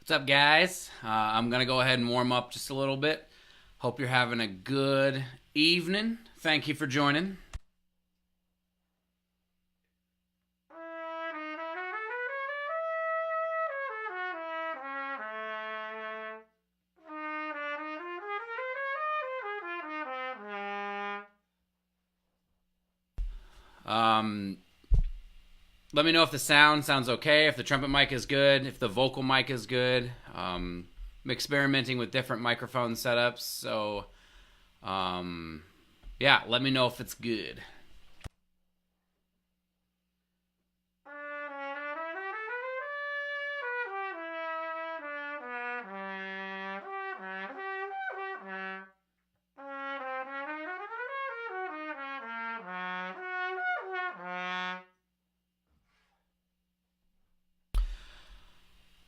What's up, guys? I'm going to go ahead and warm up just a little bit. Hope you're having a good evening. Thank you for joining. Let me know if the sounds okay, if the trumpet mic is good, if the vocal mic is good. I'm experimenting with different microphone setups, so yeah, let me know if it's good.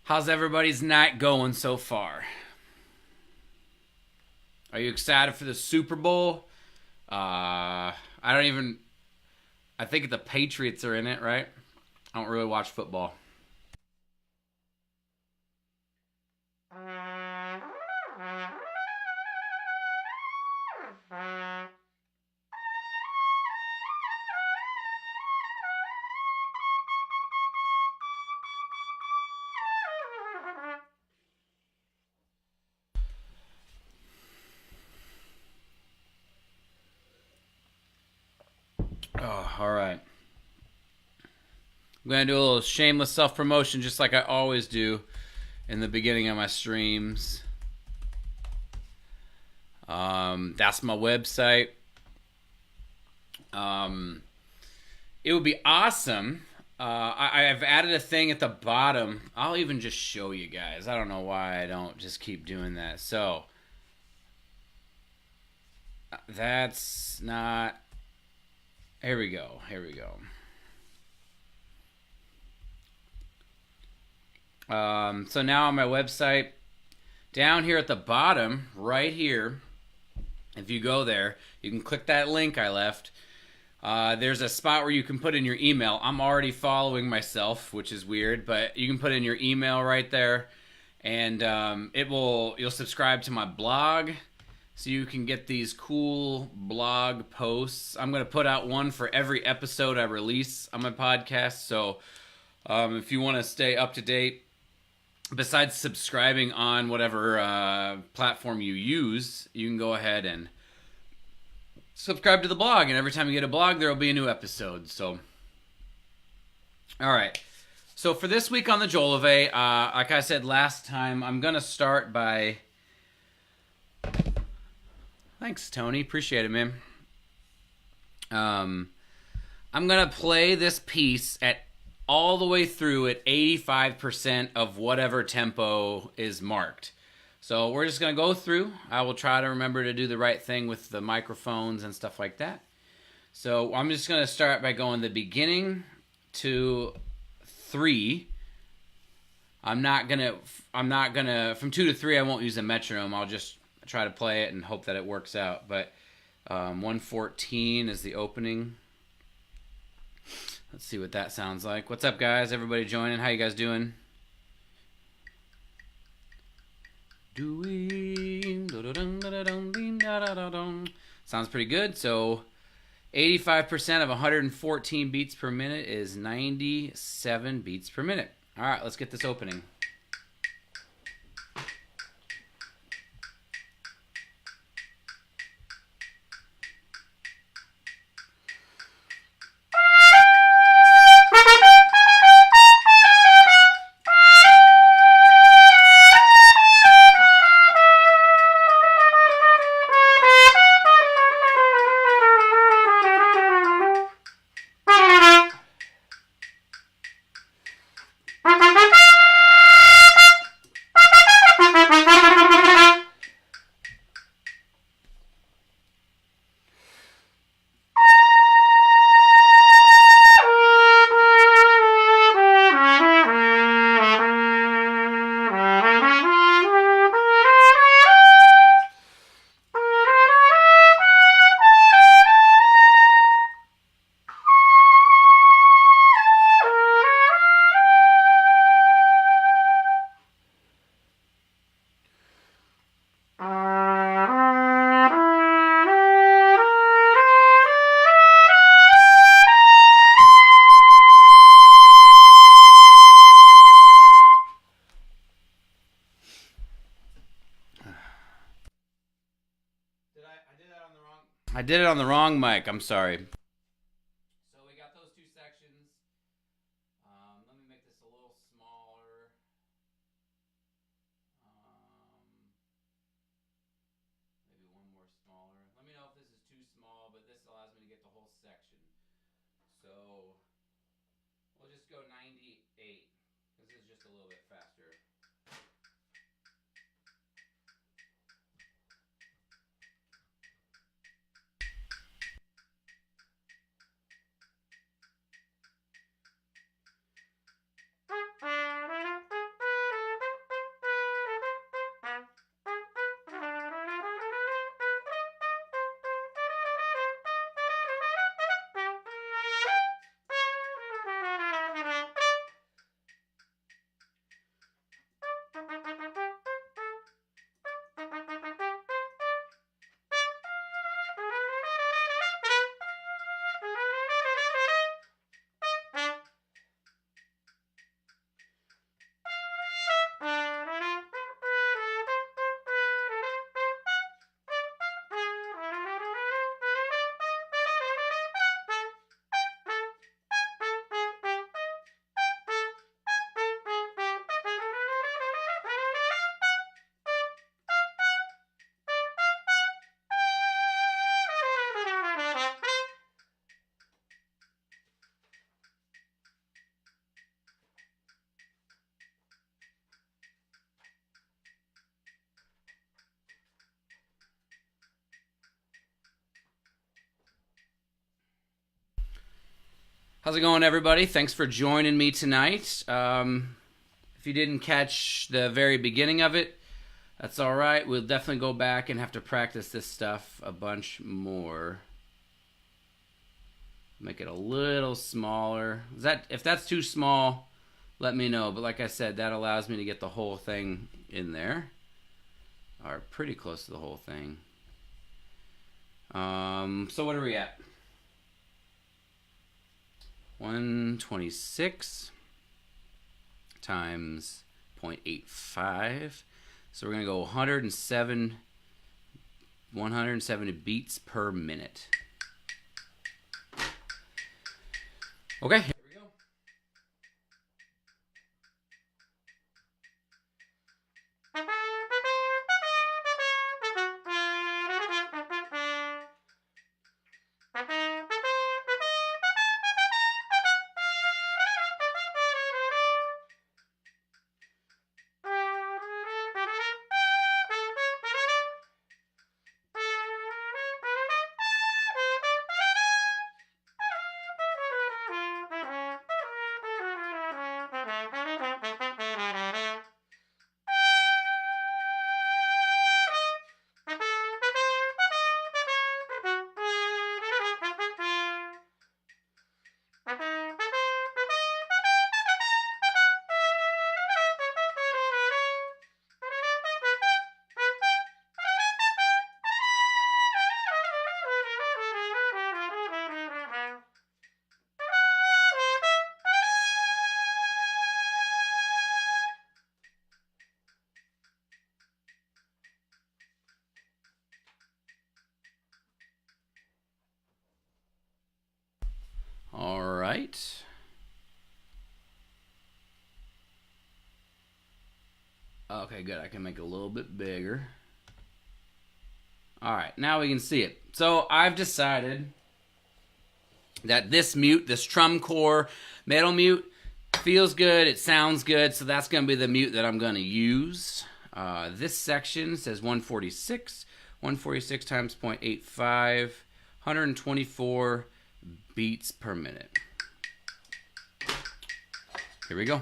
How's everybody's night going so far? Are you excited for the Super Bowl? I think the Patriots are in it, right? I don't really watch football. Oh, all right. I'm going to do a little shameless self-promotion just like I always do in the beginning of my streams. That's my website. It would be awesome. I've added a thing at the bottom. I'll even just show you guys. I don't know why I don't just keep doing that. So, that's not... Here we go. So now on my website, down here at the bottom, right here, if you go there, you can click that link I left. There's a spot where you can put in your email. I'm already following myself, which is weird, but you can put in your email right there, and you'll subscribe to my blog, so you can get these cool blog posts. I'm going to put out one for every episode I release on my podcast, so if you want to stay up to date, besides subscribing on whatever platform you use, you can go ahead and subscribe to the blog, and every time you get a blog, there will be a new episode. So, all right. So for this week on the Jolove, like I said last time, I'm going to start by... Thanks, Tony. Appreciate it, man. I'm going to play this piece at all the way through at 85% of whatever tempo is marked. So we're just going to go through. I will try to remember to do the right thing with the microphones and stuff like that. So I'm just going to start by going the beginning to 3. I'm not going to, from 2 to 3, I won't use a metronome. I'll just try to play it and hope that it works out. But 114 is the opening. Let's see what that sounds like. What's up, guys? Everybody joining? How you guys doing? Sounds pretty good. So 85% of 114 beats per minute is 97 beats per minute. All right, let's get this opening. did it on the wrong mic. I'm sorry. So we got those two sections. Let me make this a little smaller. Maybe one more smaller. Let me know if this is too small, but this allows me to get the whole section. So we'll just go 98. This is just a little bit faster. How's it going, everybody? Thanks for joining me tonight. If you didn't catch the very beginning of it, that's all right. We'll definitely go back and have to practice this stuff a bunch more. Make it a little smaller. If that's too small, let me know. But like I said, that allows me to get the whole thing in there. Or pretty close to the whole thing. So what are we at? 126 times 0.85. So we're going to go 170 beats per minute. Okay, here we go. All right. Okay, good. I can make it a little bit bigger. All right, now we can see it. So I've decided that this mute, this Trumcore metal mute, feels good. It sounds good. So that's going to be the mute that I'm going to use. This section says 146. 146 times 0.85. 124 beats per minute. Here we go.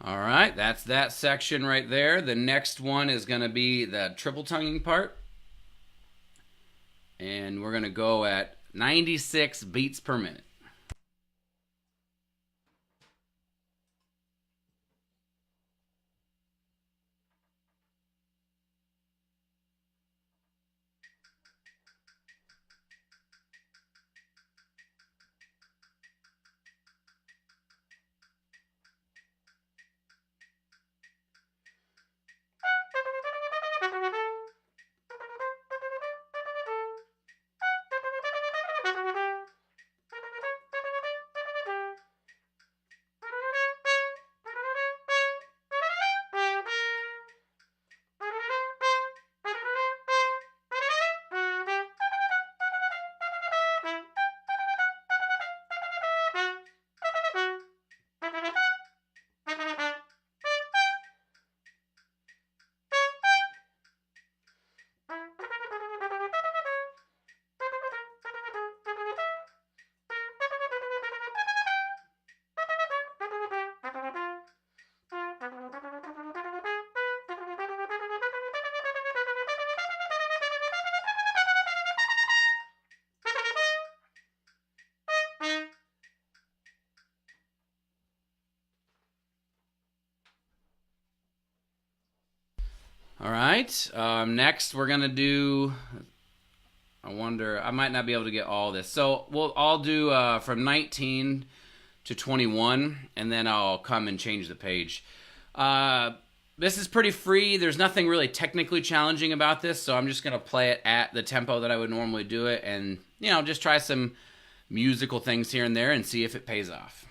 All right, that's that section right there. The next one is going to be the triple tonguing part. And we're going to go at 96 beats per minute. All right. Next, we're gonna do. I wonder. I might not be able to get all this, so I'll do from 19 to 21, and then I'll come and change the page. This is pretty free. There's nothing really technically challenging about this, so I'm just gonna play it at the tempo that I would normally do it, and just try some musical things here and there, and see if it pays off.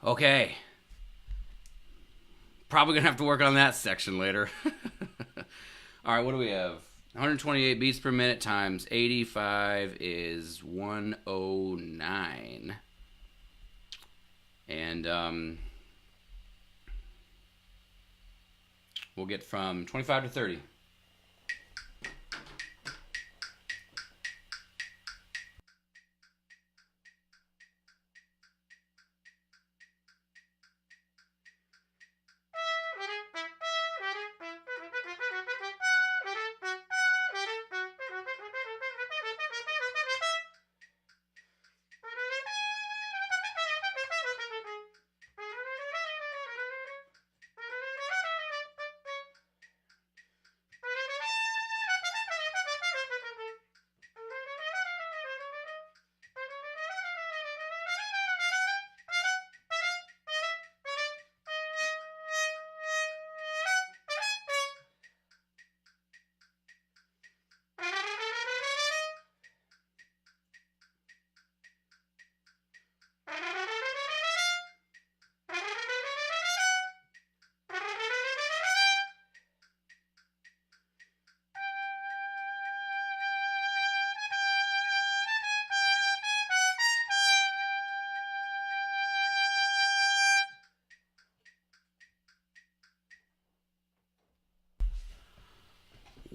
Okay. Probably gonna have to work on that section later. All right, what do we have? 128 beats per minute times 85 is 109. And we'll get from 25 to 30.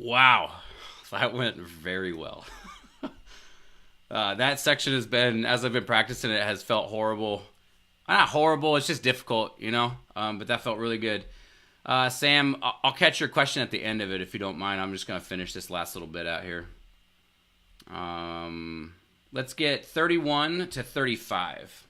Wow, that went very well. That section has been, as I've been practicing it, has felt horrible. Not horrible, it's just difficult, you know? But that felt really good. Sam, I'll catch your question at the end of it if you don't mind. I'm just going to finish this last little bit out here. Let's get 31 to 35.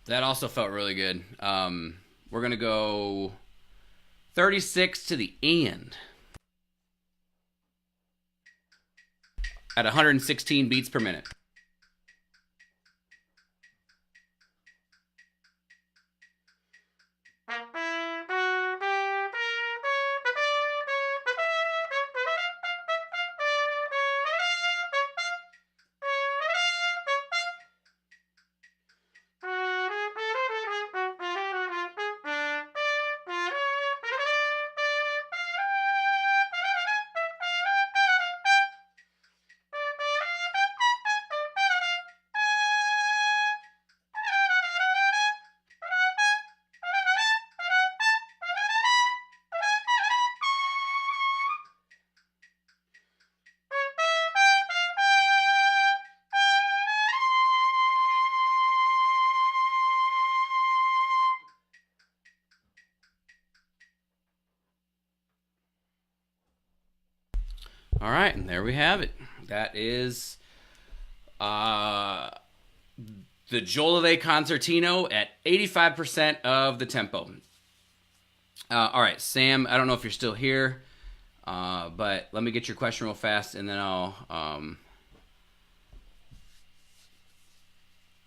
That also felt really good. We're going to go 36 to the end at 116 beats per minute. All right, and there we have it. That is the Jolivet Concertino at 85% of the tempo. All right, Sam, I don't know if you're still here, but let me get your question real fast, and then I'll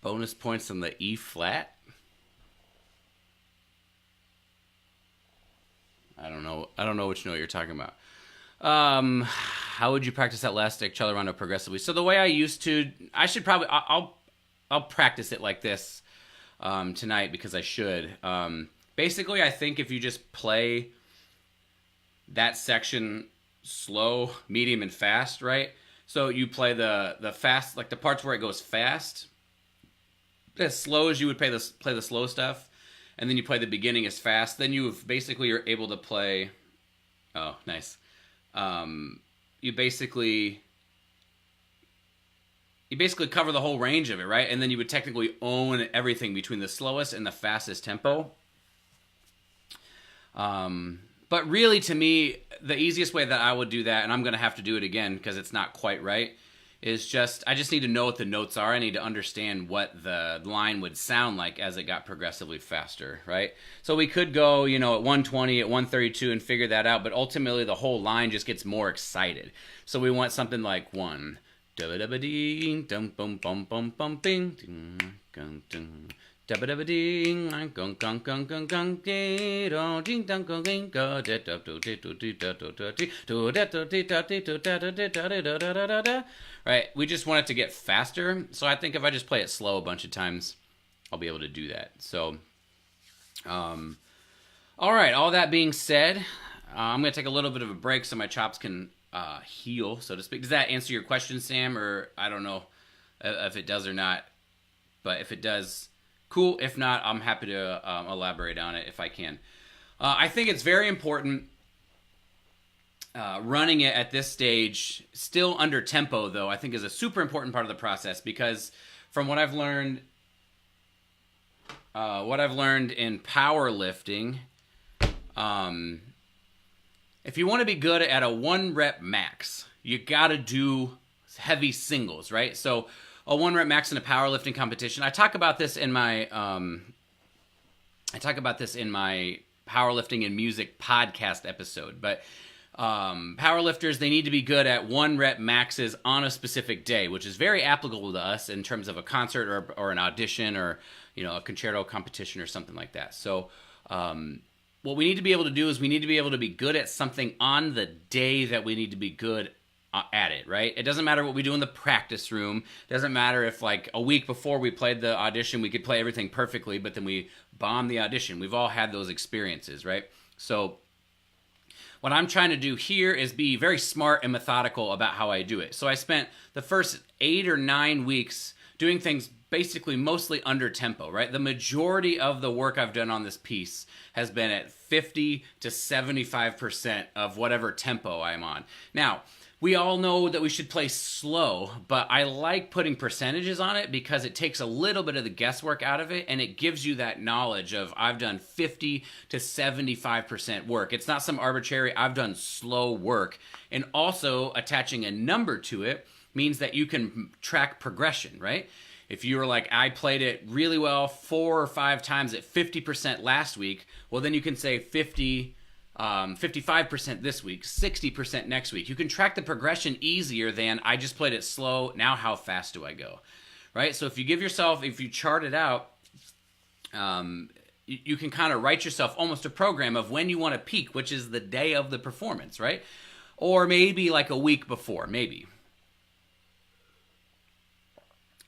bonus points on the E flat. I don't know which note you're talking about. How would you practice that last accelerando progressively? So the way I used to, I'll practice it like this tonight because I should. Basically, I think if you just play that section slow, medium, and fast, right? So you play the fast, like the parts where it goes fast, as slow as you would play the slow stuff, and then you play the beginning as fast. Then you basically are able to play. Oh, nice. You basically cover the whole range of it, right? And then you would technically own everything between the slowest and the fastest tempo. But really, to me, the easiest way that I would do that, and I'm going to have to do it again because it's not quite right, is I just need to know what the notes are. I need to understand what the line would sound like as it got progressively faster, right? So we could go, at 120, at 132 and figure that out, but ultimately the whole line just gets more excited. So we want something like one. Right, we just want it to get faster. So I think if I just play it slow a bunch of times, I'll be able to do that. So, all right, all that being said, I'm going to take a little bit of a break so my chops can heal, so to speak. Does that answer your question, Sam? Or I don't know if it does or not. But if it does, cool. If not, I'm happy to elaborate on it if I can. I think it's very important running it at this stage, still under tempo, though, I think is a super important part of the process because from what I've learned in powerlifting, if you want to be good at a 1 rep max, you got to do heavy singles, right? So a 1 rep max in a powerlifting competition. I talk about this in my powerlifting and music podcast episode, but powerlifters, they need to be good at 1 rep maxes on a specific day, which is very applicable to us in terms of a concert or an audition or, you know, a concerto competition or something like that. So what we need to be able to do is we need to be able to be good at something on the day that we need to be good at it, right? It doesn't matter what we do in the practice room. It doesn't matter if like a week before we played the audition, we could play everything perfectly, but then we bombed the audition. We've all had those experiences, right? So what I'm trying to do here is be very smart and methodical about how I do it. So I spent the first 8 or 9 weeks doing things basically mostly under tempo, right? The majority of the work I've done on this piece has been at 50 to 75% of whatever tempo I'm on. Now, we all know that we should play slow, but I like putting percentages on it because it takes a little bit of the guesswork out of it, and it gives you that knowledge of I've done 50 to 75% work. It's not some arbitrary, I've done slow work. And also attaching a number to it means that you can track progression, right? If you were like, I played it really well 4 or 5 times at 50% last week, well, then you can say 55% this week, 60% next week. You can track the progression easier than I just played it slow. Now how fast do I go? Right? So if you give yourself, if you chart it out, you can kind of write yourself almost a program of when you want to peak, which is the day of the performance, right? Or maybe like a week before, maybe.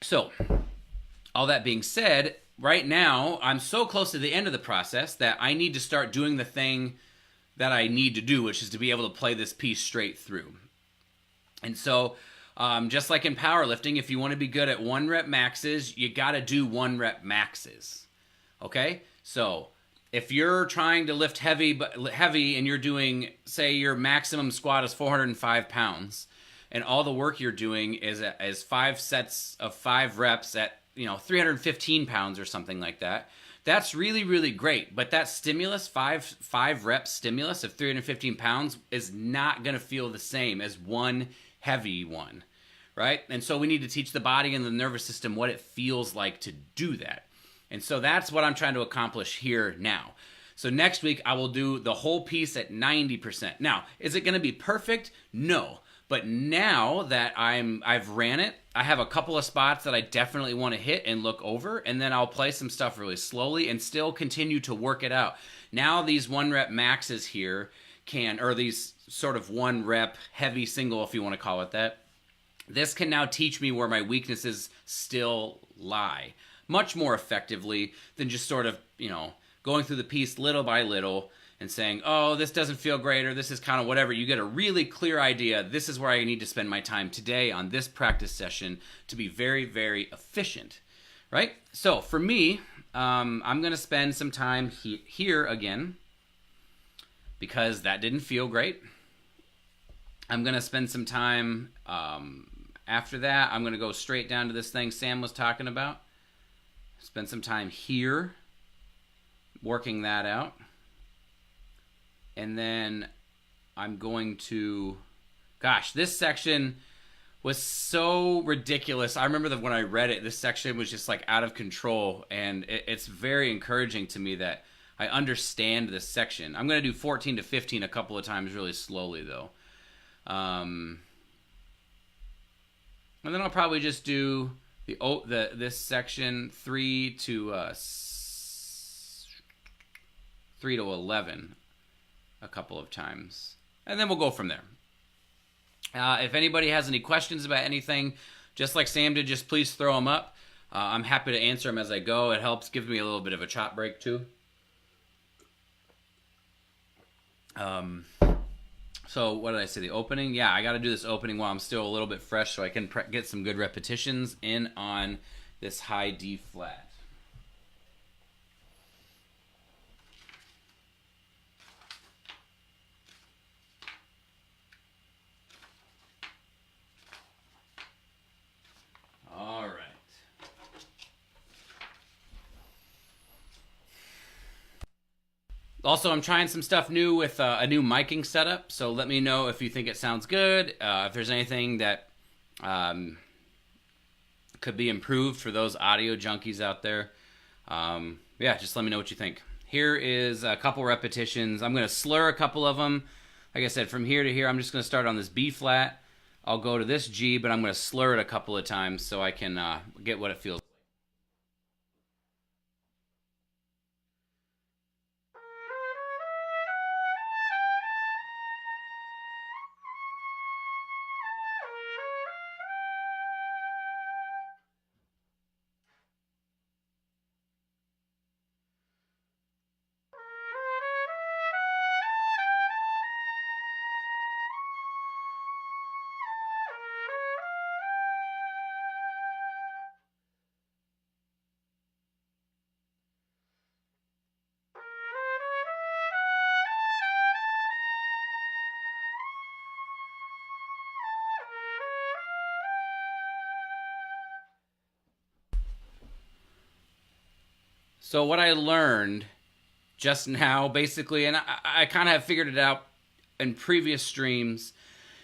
So, all that being said, right now, I'm so close to the end of the process that I need to start doing the thing that I need to do, which is to be able to play this piece straight through. And so, just like in powerlifting, if you want to be good at 1 rep maxes, you got to do 1 rep maxes. Okay? So, if you're trying to lift heavy and you're doing, say your maximum squat is 405 pounds, and all the work you're doing is 5 sets of 5 reps at, 315 pounds or something like that. That's really, really great. But that stimulus, 5 rep stimulus of 315 pounds is not going to feel the same as one heavy one, right? And so we need to teach the body and the nervous system what it feels like to do that. And so that's what I'm trying to accomplish here now. So next week, I will do the whole piece at 90%. Now, is it going to be perfect? No. But now that I've ran it, I have a couple of spots that I definitely want to hit and look over, and then I'll play some stuff really slowly and still continue to work it out. Now these 1 rep maxes here or these sort of 1 rep heavy single, if you want to call it that, this can now teach me where my weaknesses still lie much more effectively than just sort of, going through the piece little by little and saying, oh, this doesn't feel great, or this is kind of whatever. You get a really clear idea. This is where I need to spend my time today on this practice session to be very, very efficient, right? So for me, I'm going to spend some time here again because that didn't feel great. I'm going to spend some time after that. I'm going to go straight down to this thing Sam was talking about. Spend some time here working that out. And then I'm going to, this section was so ridiculous. I remember that when I read it, this section was just like out of control. And it's very encouraging to me that I understand this section. I'm going to do 14 to 15 a couple of times really slowly though. And then I'll probably just do this section 3 to 11. A couple of times, and then we'll go from there. If anybody has any questions about anything, just like Sam did, just please throw them up. I'm happy to answer them as I go. It helps give me a little bit of a chop break too. So what did I say? The opening? Yeah, I got to do this opening while I'm still a little bit fresh so I can get some good repetitions in on this high D flat. All right. Also, I'm trying some stuff new with a new miking setup, so let me know if you think it sounds good, if there's anything that could be improved for those audio junkies out there. Yeah, just let me know what you think. Here is a couple repetitions. I'm going to slur a couple of them. Like I said, from here to here, I'm just going to start on this B flat. I'll go to this G, but I'm going to slur it a couple of times so I can get what it feels like. So what I learned just now, basically, and I kind of have figured it out in previous streams,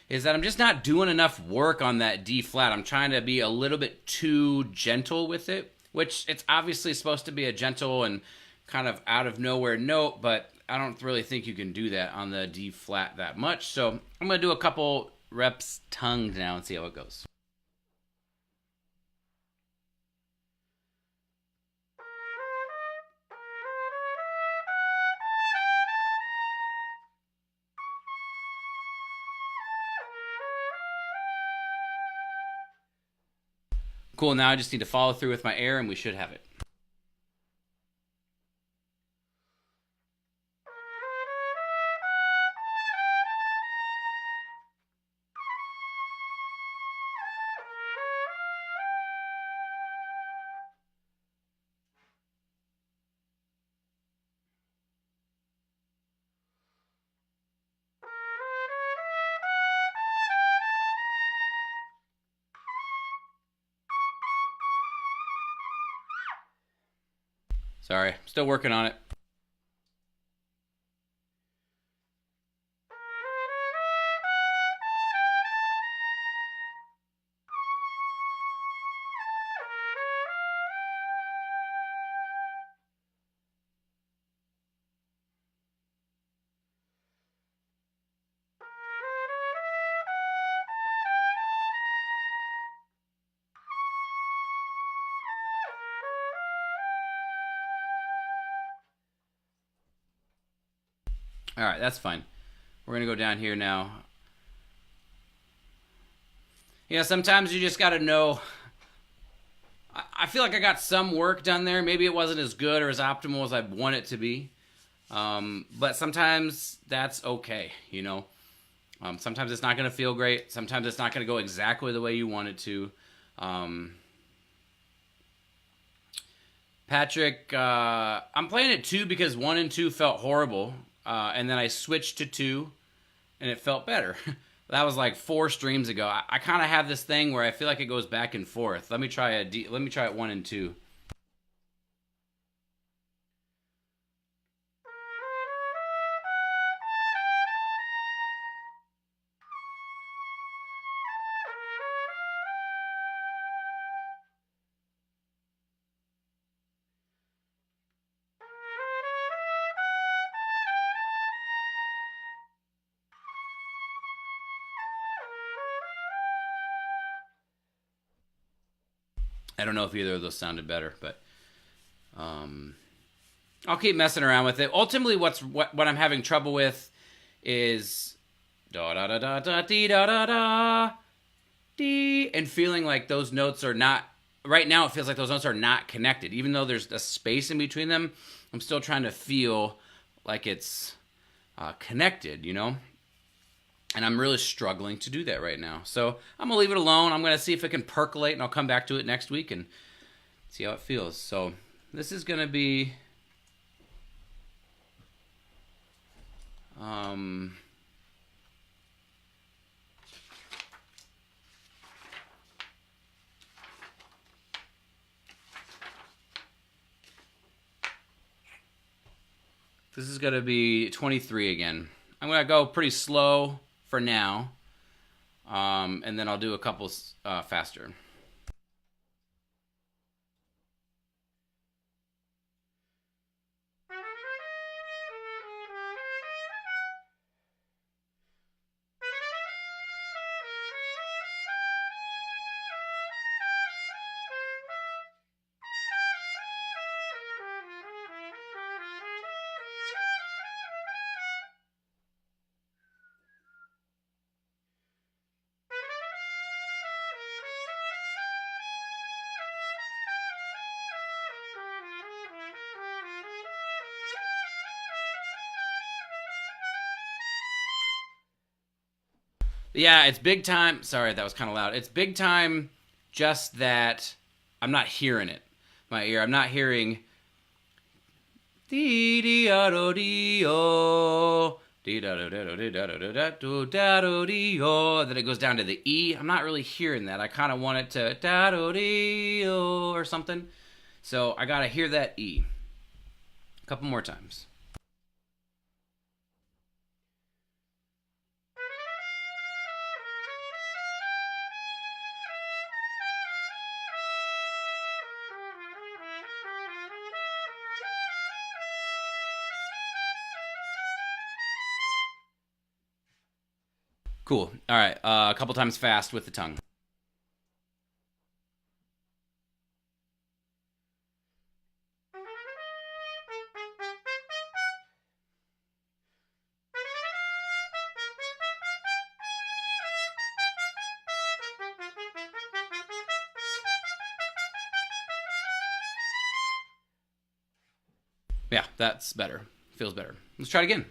is that I'm just not doing enough work on that D flat. I'm trying to be a little bit too gentle with it, which it's obviously supposed to be a gentle and kind of out of nowhere note, but I don't really think you can do that on the D flat that much. So I'm going to do a couple reps tongued now and see how it goes. Cool, now I just need to follow through with my air and we should have it. Sorry, still working on it. All right, that's fine. We're going to go down here now. Yeah, sometimes you just got to know. I feel like I got some work done there. Maybe it wasn't as good or as optimal as I want it to be. But sometimes that's okay, you know. Sometimes it's not going to feel great. Sometimes it's not going to go exactly the way you want it to. Patrick, I'm playing it 2 because 1 and 2 felt horrible. And then I switched to 2 and it felt better. That was like 4 streams ago. I kind of have this thing where I feel like it goes back and forth. Let me try it 1 and 2. I don't know if either of those sounded better, but I'll keep messing around with it. Ultimately, what I'm having trouble with is da da da da da dee da da da dee, and feeling like those notes are not. Right now, it feels like those notes are not connected, even though there's a space in between them. I'm still trying to feel like it's connected, you know. And I'm really struggling to do that right now. So I'm going to leave it alone. I'm going to see if it can percolate, and I'll come back to it next week and see how it feels. So this is going to be... This is going to be 23 again. I'm going to go pretty slow for now, and then I'll do a couple faster. Yeah, it's big time. Sorry, that was kind of loud. It's big time, just that I'm not hearing it. My ear, I'm not hearing dee dee do dee o dee da do da do da do da do da do dee o. Then it goes down to the E. I'm not really hearing that. I kind of want it to da do dee o or something. So I gotta hear that E. A couple more times. Cool. All right. A couple times fast with the tongue. Yeah, that's better. Feels better. Let's try it again.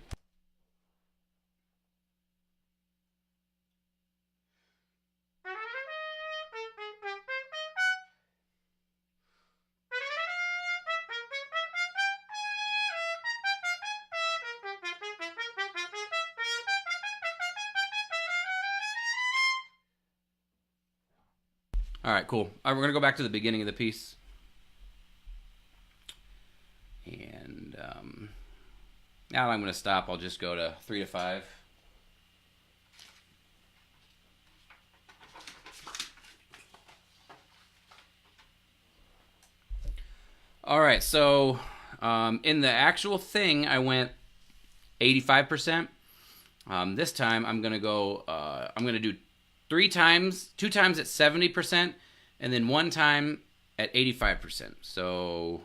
All right, cool. All right, we're going to go back to the beginning of the piece. And now I'm going to stop. I'll just go to 3 to 5. All right, so in the actual thing, I went 85%. This time, I'm going to go, I'm going to do 2 times at 70%, and then 1 time at 85%. So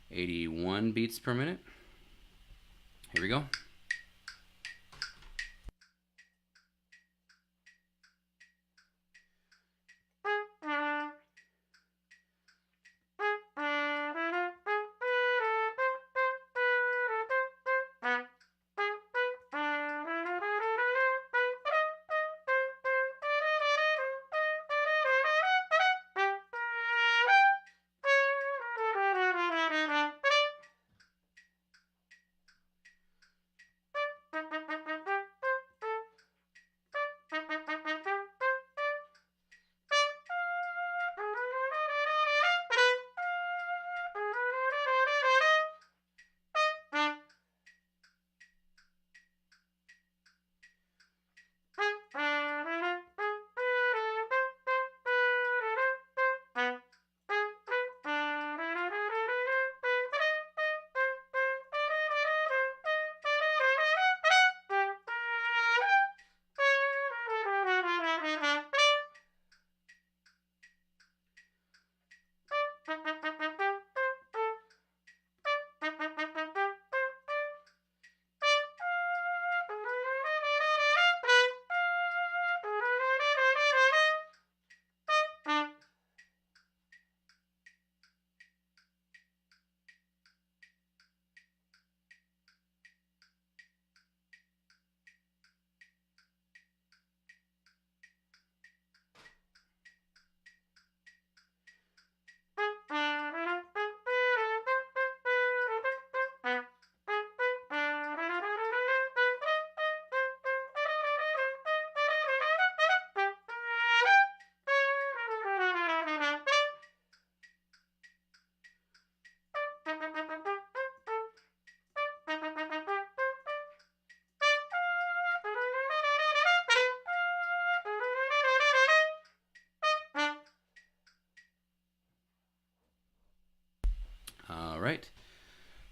81 beats per minute. Here we go.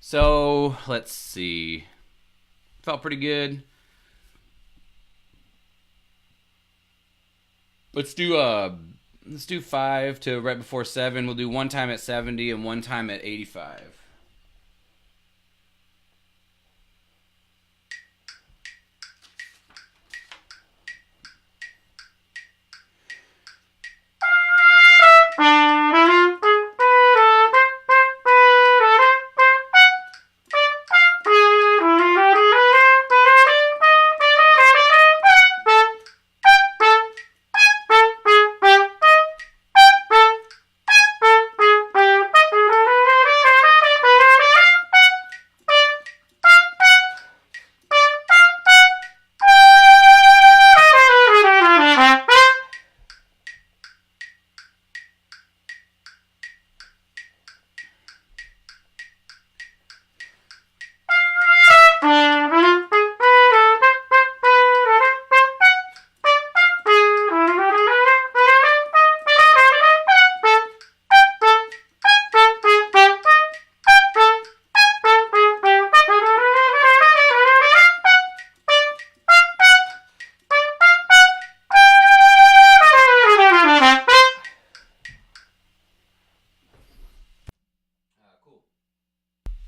So let's see. Felt pretty good. Let's do 5 to right before 7. We'll do one time at 70 and one time at 85.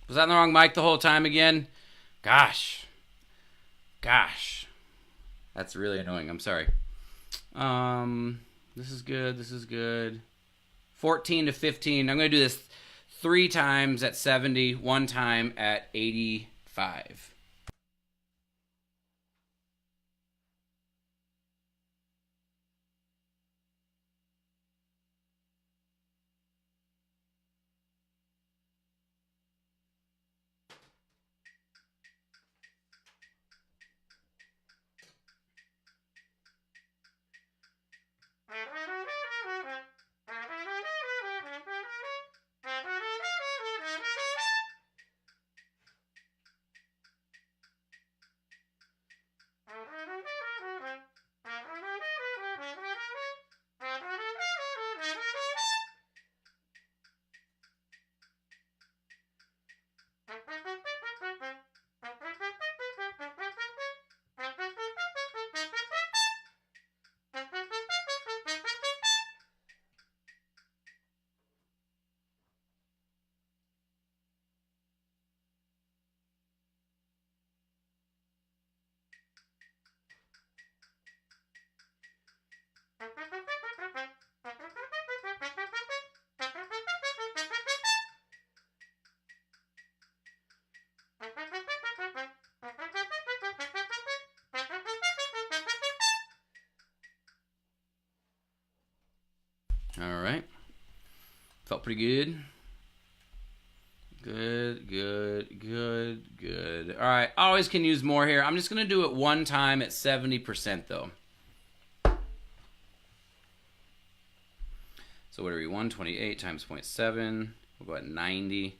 Was that in the wrong mic the whole time again? Gosh. That's really annoying. I'm sorry. This is good. This is good. 14 to 15. I'm going to do this 3 times at 70, 1 time at 85. All right. Felt pretty good. Good. All right. Always can use more here. I'm just going to do it 1 time at 70% though. So what are we? 128 times 0.7. We'll go at 90.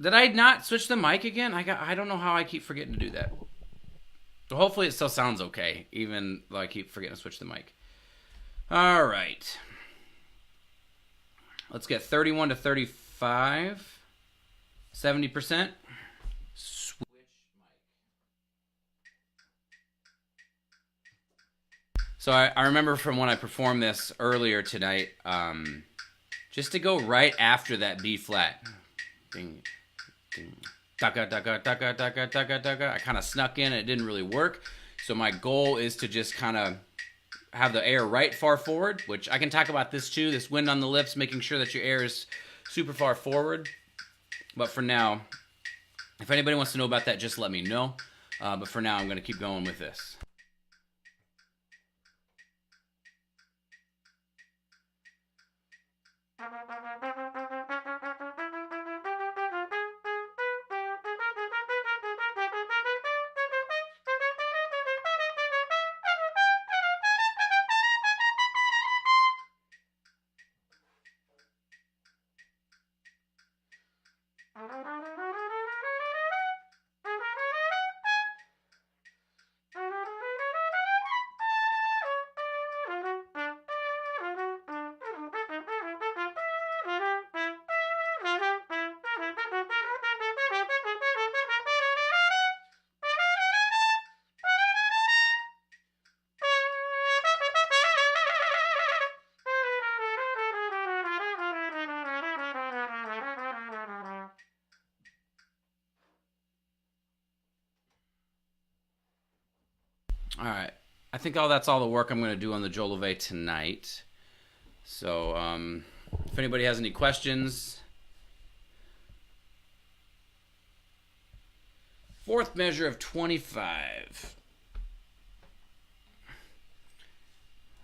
Did I not switch the mic again? I don't know how I keep forgetting to do that. Hopefully it still sounds okay, even though I keep forgetting to switch the mic. All right. Let's get 31 to 35. 70%. Switch mic. So I remember from when I performed this earlier tonight, just to go right after that B flat. Ding, ding. Daka, daka, daka, daka, daka, daka. I kind of snuck in. It didn't really work. So my goal is to just kind of have the air right far forward, which I can talk about this too, this wind on the lips, making sure that your air is super far forward. But for now, if anybody wants to know about that, just let me know. But for now, I'm going to keep going with this. All right. I think that's all the work I'm going to do on the Jolivet tonight. So, if anybody has any questions. Fourth measure of 25.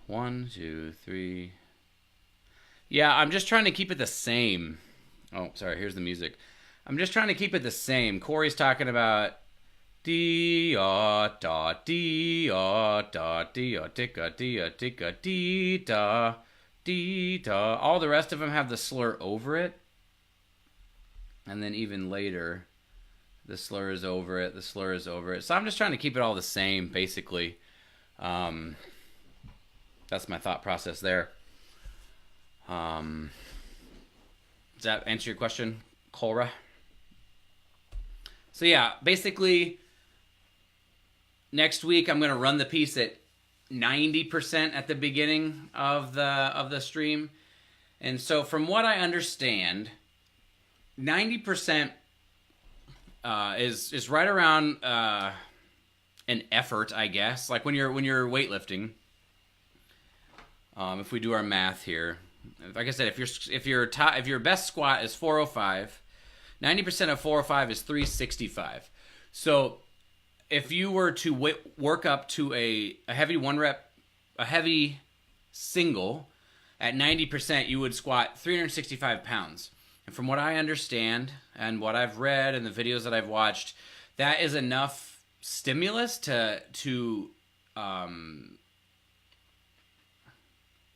1, 2, 3. Yeah, I'm just trying to keep it the same. Oh, sorry, here's the music. I'm just trying to keep it the same. Corey's talking about dee-ah, da, dee-ah, da, dee-ah, ticka, dee-ah, ticka, dee-da, dee-da. All the rest of them have the slur over it. And then even later, the slur is over it, the slur is over it. So I'm just trying to keep it all the same, basically. That's my thought process there. Does that answer your question, Cora? So yeah, basically, next week I'm going to run the piece at 90% at the beginning of the stream. And so from what I understand, 90% is right around an effort, I guess. Like when you're weightlifting. If we do our math here, like I said, if your best squat is 405, 90% of 405 is 365. So if you were to work up to a heavy a heavy single at 90%, you would squat 365 pounds. And from what I understand and what I've read and the videos that I've watched, that is enough stimulus to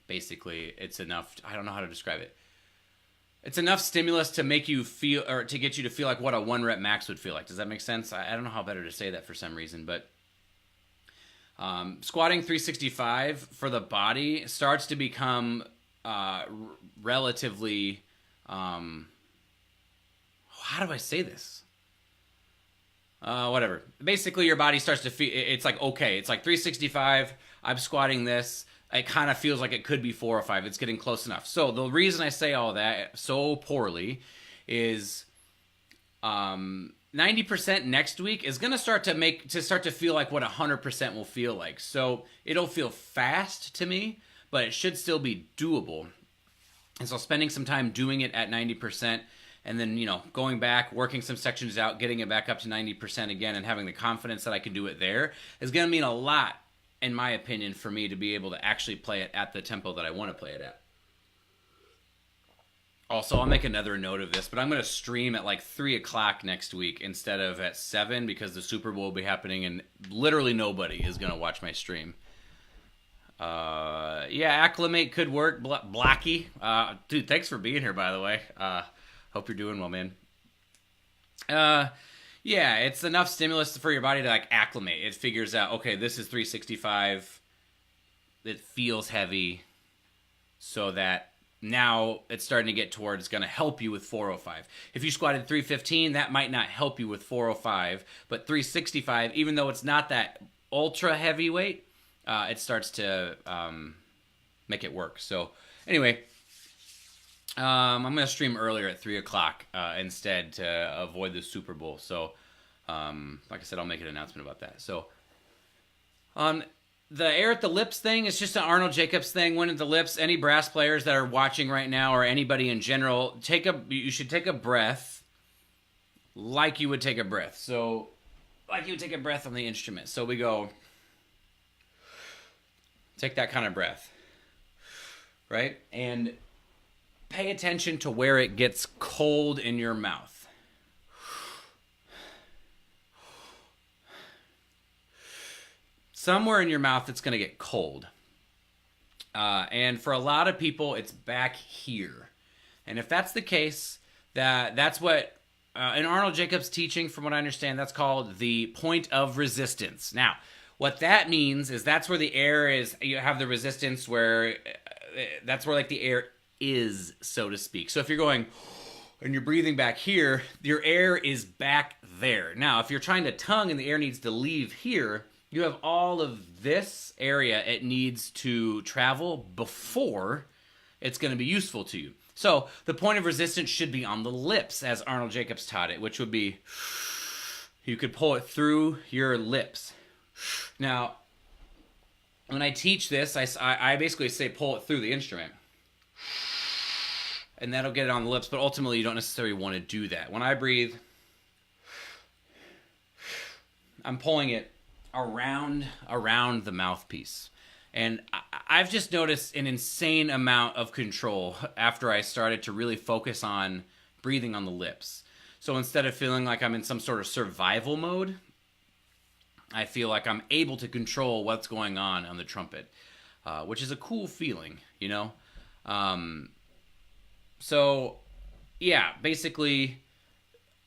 basically, it's enough. I don't know how to describe it. It's enough stimulus to make you feel, or to get you to feel like what a 1 rep max would feel like. Does that make sense? I don't know how better to say that for some reason, but squatting 365 for the body starts to become relatively. How do I say this? Whatever. Basically, your body starts to feel. It's like okay. It's like 365. I'm squatting this. It kind of feels like it could be 4 or 5. It's getting close enough. So the reason I say all that so poorly is 90% next week is going to start to feel like what 100% will feel like. So it'll feel fast to me, but it should still be doable. And so spending some time doing it at 90% and then, going back, working some sections out, getting it back up to 90% again and having the confidence that I can do it there is going to mean a lot, in my opinion, for me to be able to actually play it at the tempo that I want to play it at. Also, I'll make another note of this, but I'm going to stream at like 3 o'clock next week instead of at 7 because the Super Bowl will be happening and literally nobody is going to watch my stream. Yeah, Acclimate could work. Blocky. Dude, thanks for being here, by the way. Hope you're doing well, man. Yeah, it's enough stimulus for your body to like acclimate. It figures out, okay, this is 365. It feels heavy, so that now it's starting to get towards going to help you with 405. If you squatted 315, that might not help you with 405, but 365, even though it's not that ultra heavyweight, it starts to make it work. So anyway, I'm going to stream earlier at 3 o'clock instead to avoid the Super Bowl. So like I said, I'll make an announcement about that. So the air at the lips thing is just an Arnold Jacobs thing. When at the lips, any brass players that are watching right now or anybody in general, you should take a breath like you would take a breath. So like you would take a breath on the instrument. So we go, take that kind of breath, right? And pay attention to where it gets cold in your mouth. Somewhere in your mouth it's going to get cold. And for a lot of people, it's back here. And if that's the case, that's what, in Arnold Jacobs' teaching, from what I understand, that's called the point of resistance. Now, what that means is that's where the air is, you have the resistance where, that's where like the air is, so to speak. So if you're going and you're breathing back here, your air is back there. Now, if you're trying to tongue and the air needs to leave here, you have all of this area it needs to travel before it's going to be useful to you. So the point of resistance should be on the lips, as Arnold Jacobs taught it, which would be, you could pull it through your lips. Now, when I teach this, I basically say pull it through the instrument. And that'll get it on the lips, but ultimately you don't necessarily want to do that. When I breathe, I'm pulling it around the mouthpiece. And I've just noticed an insane amount of control after I started to really focus on breathing on the lips. So instead of feeling like I'm in some sort of survival mode, I feel like I'm able to control what's going on the trumpet, which is a cool feeling, you know? So, yeah, basically,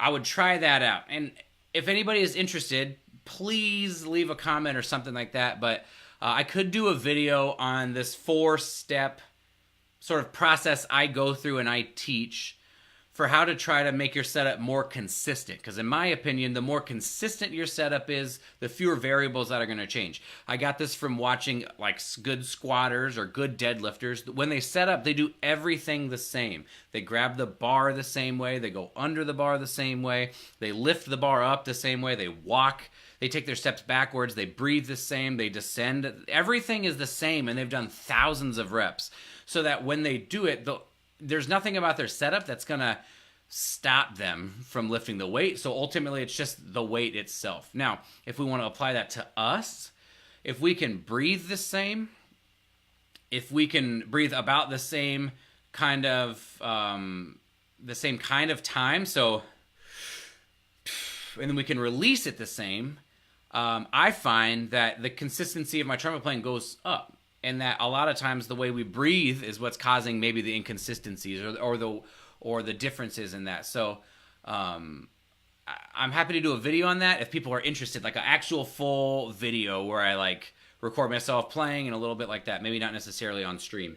I would try that out. And if anybody is interested, please leave a comment or something like that. But I could do a video on this 4-step sort of process I go through and I teach for how to try to make your setup more consistent. Because in my opinion, the more consistent your setup is, the fewer variables that are going to change. I got this from watching like good squatters or good deadlifters. When they set up, they do everything the same. They grab the bar the same way. They go under the bar the same way. They lift the bar up the same way. They walk. They take their steps backwards. They breathe the same. They descend. Everything is the same, and they've done thousands of reps. So that when they do it, there's nothing about their setup that's going to stop them from lifting the weight. So ultimately, it's just the weight itself. Now, if we want to apply that to us, if we can breathe the same, if we can breathe about the same kind of time, so, and then we can release it the same, I find that the consistency of my trumpet playing goes up. And that a lot of times the way we breathe is what's causing maybe the inconsistencies or the differences in that. So I'm happy to do a video on that if people are interested, like an actual full video where I like record myself playing and a little bit like that. Maybe not necessarily on stream.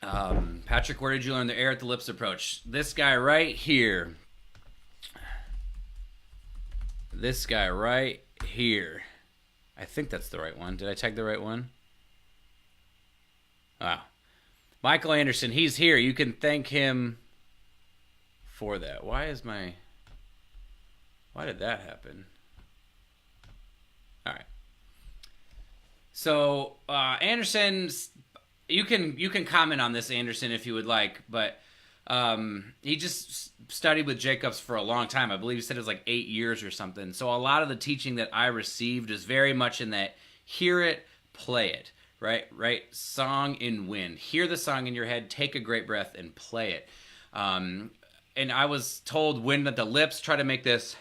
Patrick, where did you learn the air at the lips approach? This guy right here. This guy right here. I think that's the right one. Did I tag the right one? Wow. Michael Anderson, he's here. You can thank him for that. Why did that happen? All right. So, Anderson, you can comment on this, Anderson, if you would like, but he just studied with Jacobs for a long time. I believe he said it was like 8 years or something. So a lot of the teaching that I received is very much in that hear it, play it, right? Song in wind. Hear the song in your head, take a great breath, and play it. And I was told wind at the lips, try to make this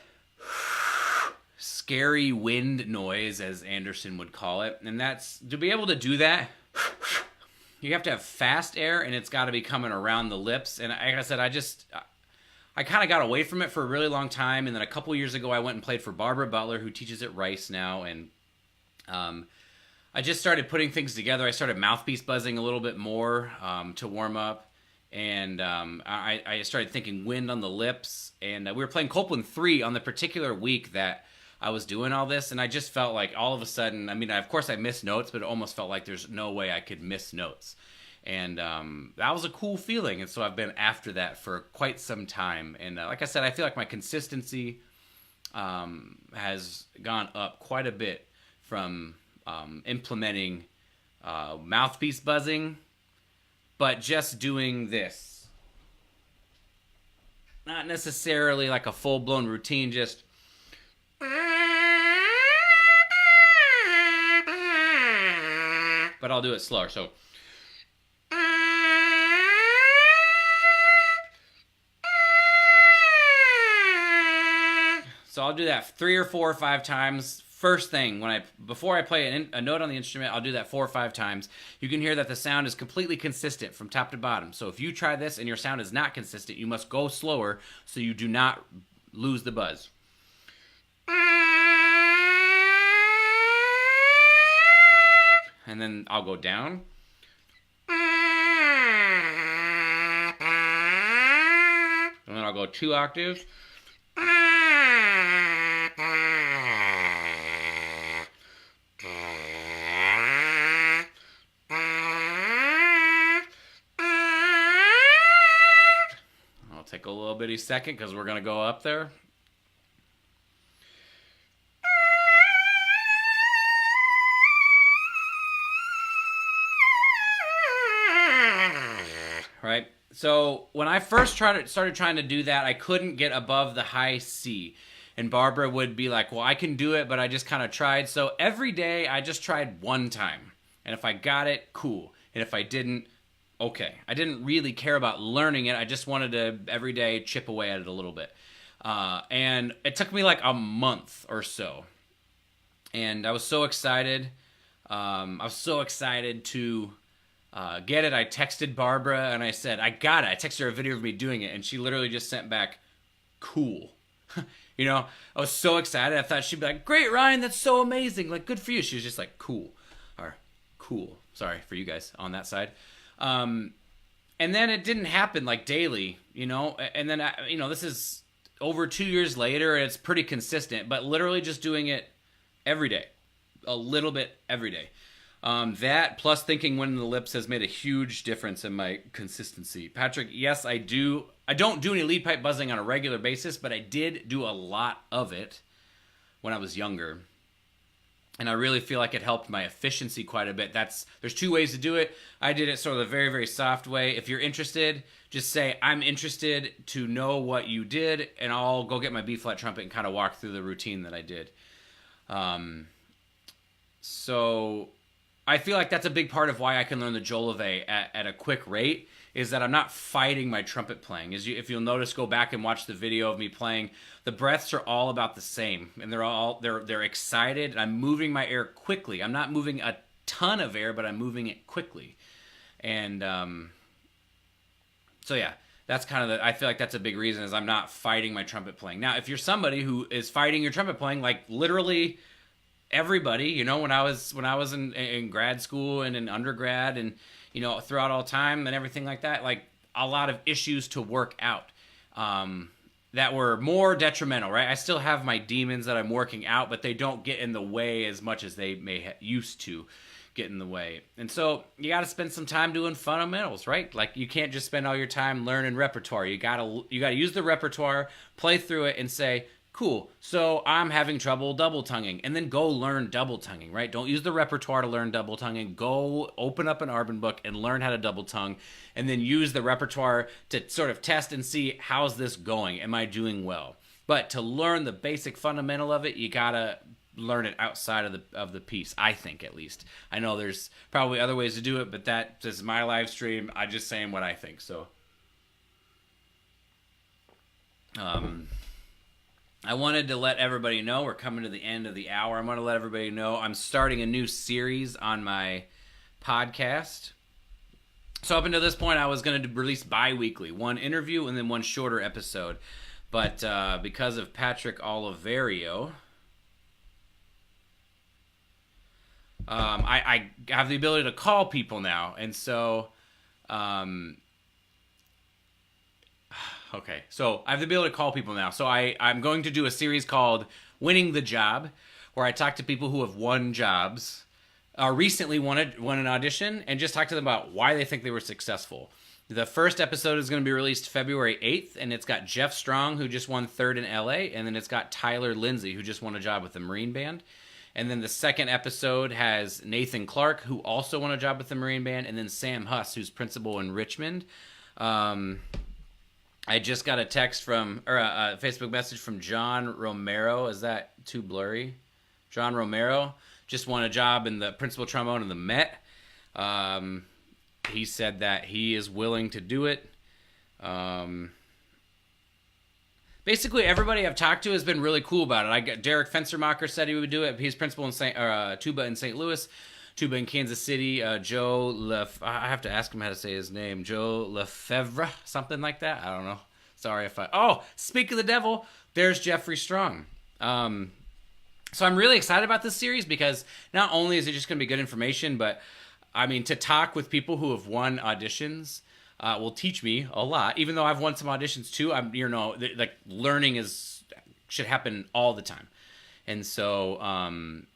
scary wind noise, as Anderson would call it. And that's, to be able to do that, you have to have fast air, and it's got to be coming around the lips. And like I said, I kind of got away from it for a really long time, and then a couple years ago I went and played for Barbara Butler, who teaches at Rice now, and I just started putting things together. I started mouthpiece buzzing a little bit more to warm up, and I started thinking wind on the lips, and we were playing Copeland 3 on the particular week that I was doing all this, and I just felt like all of a sudden, I mean, of course I missed notes, but it almost felt like there's no way I could miss notes. And that was a cool feeling, and so I've been after that for quite some time. And like I said, I feel like my consistency has gone up quite a bit from implementing mouthpiece buzzing, but just doing this. Not necessarily like a full-blown routine, just... But I'll do it slower, so... So I'll do that 3 or 4 or 5 times. First thing, before I play a note on the instrument, I'll do that 4 or 5 times. You can hear that the sound is completely consistent from top to bottom. So if you try this and your sound is not consistent, you must go slower so you do not lose the buzz. And then I'll go down. And then I'll go 2 octaves. I'll take a little bitty second because we're going to go up there. Right? So when I first started trying to do that, I couldn't get above the high C. And Barbara would be like, well, I can do it, but I just kind of tried. So every day I just tried 1 time. And if I got it, cool. And if I didn't, okay. I didn't really care about learning it. I just wanted to every day chip away at it a little bit. And it took me like a month or so. And I was so excited. I was so excited to... get it. I texted Barbara and I said, I got it. I texted her a video of me doing it, and she literally just sent back, cool. You know, I was so excited. I thought she'd be like, great, Ryan, that's so amazing. Like, good for you. She was just like, cool. Or, cool. Sorry for you guys on that side. And then it didn't happen like daily, you know, and then, you know, this is over 2 years later, and it's pretty consistent, but literally just doing it every day, a little bit every day. That plus thinking wind in the lips has made a huge difference in my consistency. Patrick, yes, I do. I don't do any lead pipe buzzing on a regular basis, but I did do a lot of it when I was younger. And I really feel like it helped my efficiency quite a bit. There's 2 ways to do it. I did it sort of the very, very soft way. If you're interested, just say, I'm interested to know what you did, and I'll go get my B-flat trumpet and kind of walk through the routine that I did. So... I feel like that's a big part of why I can learn the Jolivet at a quick rate, is that I'm not fighting my trumpet playing. If you'll notice, go back and watch the video of me playing, the breaths are all about the same, and they're excited, and I'm moving my air quickly. I'm not moving a ton of air, but I'm moving it quickly. And so yeah, that's kind of I feel like that's a big reason, is I'm not fighting my trumpet playing. Now, if you're somebody who is fighting your trumpet playing, like literally everybody, you know, when I was in grad school and in undergrad, and you know, throughout all time and everything like that, like a lot of issues to work out that were more detrimental, right? I still have my demons that I'm working out, but they don't get in the way as much as they may used to get in the way. And so you got to spend some time doing fundamentals, right? Like you can't just spend all your time learning repertoire. You got to use the repertoire, play through it, and say, cool, so I'm having trouble double tonguing, and then go learn double tonguing, right? Don't use the repertoire to learn double tonguing. Go open up an Arbin book and learn how to double tongue, and then use the repertoire to sort of test and see, how's this going? Am I doing well? But to learn the basic fundamental of it, you gotta learn it outside of the piece, I think, at least. I know there's probably other ways to do it, but that is my live stream. I'm just saying what I think, so. I wanted to let everybody know we're coming to the end of the hour. I'm going to let everybody know I'm starting a new series on my podcast. So up until this point, I was going to release bi-weekly, one interview and then one shorter episode. But because of Patrick Oliverio, I have the ability to call people now. And so, okay, so I have the ability to call people now. So I'm going to do a series called Winning the Job, where I talk to people who have won jobs, recently won an audition, and just talk to them about why they think they were successful. The first episode is going to be released February 8th, and it's got Jeff Strong, who just won third in LA, and then it's got Tyler Lindsay, who just won a job with the Marine Band. And then the second episode has Nathan Clark, who also won a job with the Marine Band, and then Sam Huss, who's principal in Richmond. I just got a text from, or a Facebook message from John Romero. Is that too blurry? John Romero just won a job in the principal trombone in the Met. He said that he is willing to do it. Basically, everybody I've talked to has been really cool about it. I got Derek Fenstermacher said he would do it. He's principal in tuba in St. Louis, tuba in Kansas City. Joe I have to ask him how to say his name. Joe Lefevre, something like that. I don't know. Sorry if I. Oh, speak of the devil. There's Jeffrey Strong. So I'm really excited about this series because not only is it just going to be good information, but I mean, to talk with people who have won auditions will teach me a lot. Even though I've won some auditions too, like learning should happen all the time, and so I'm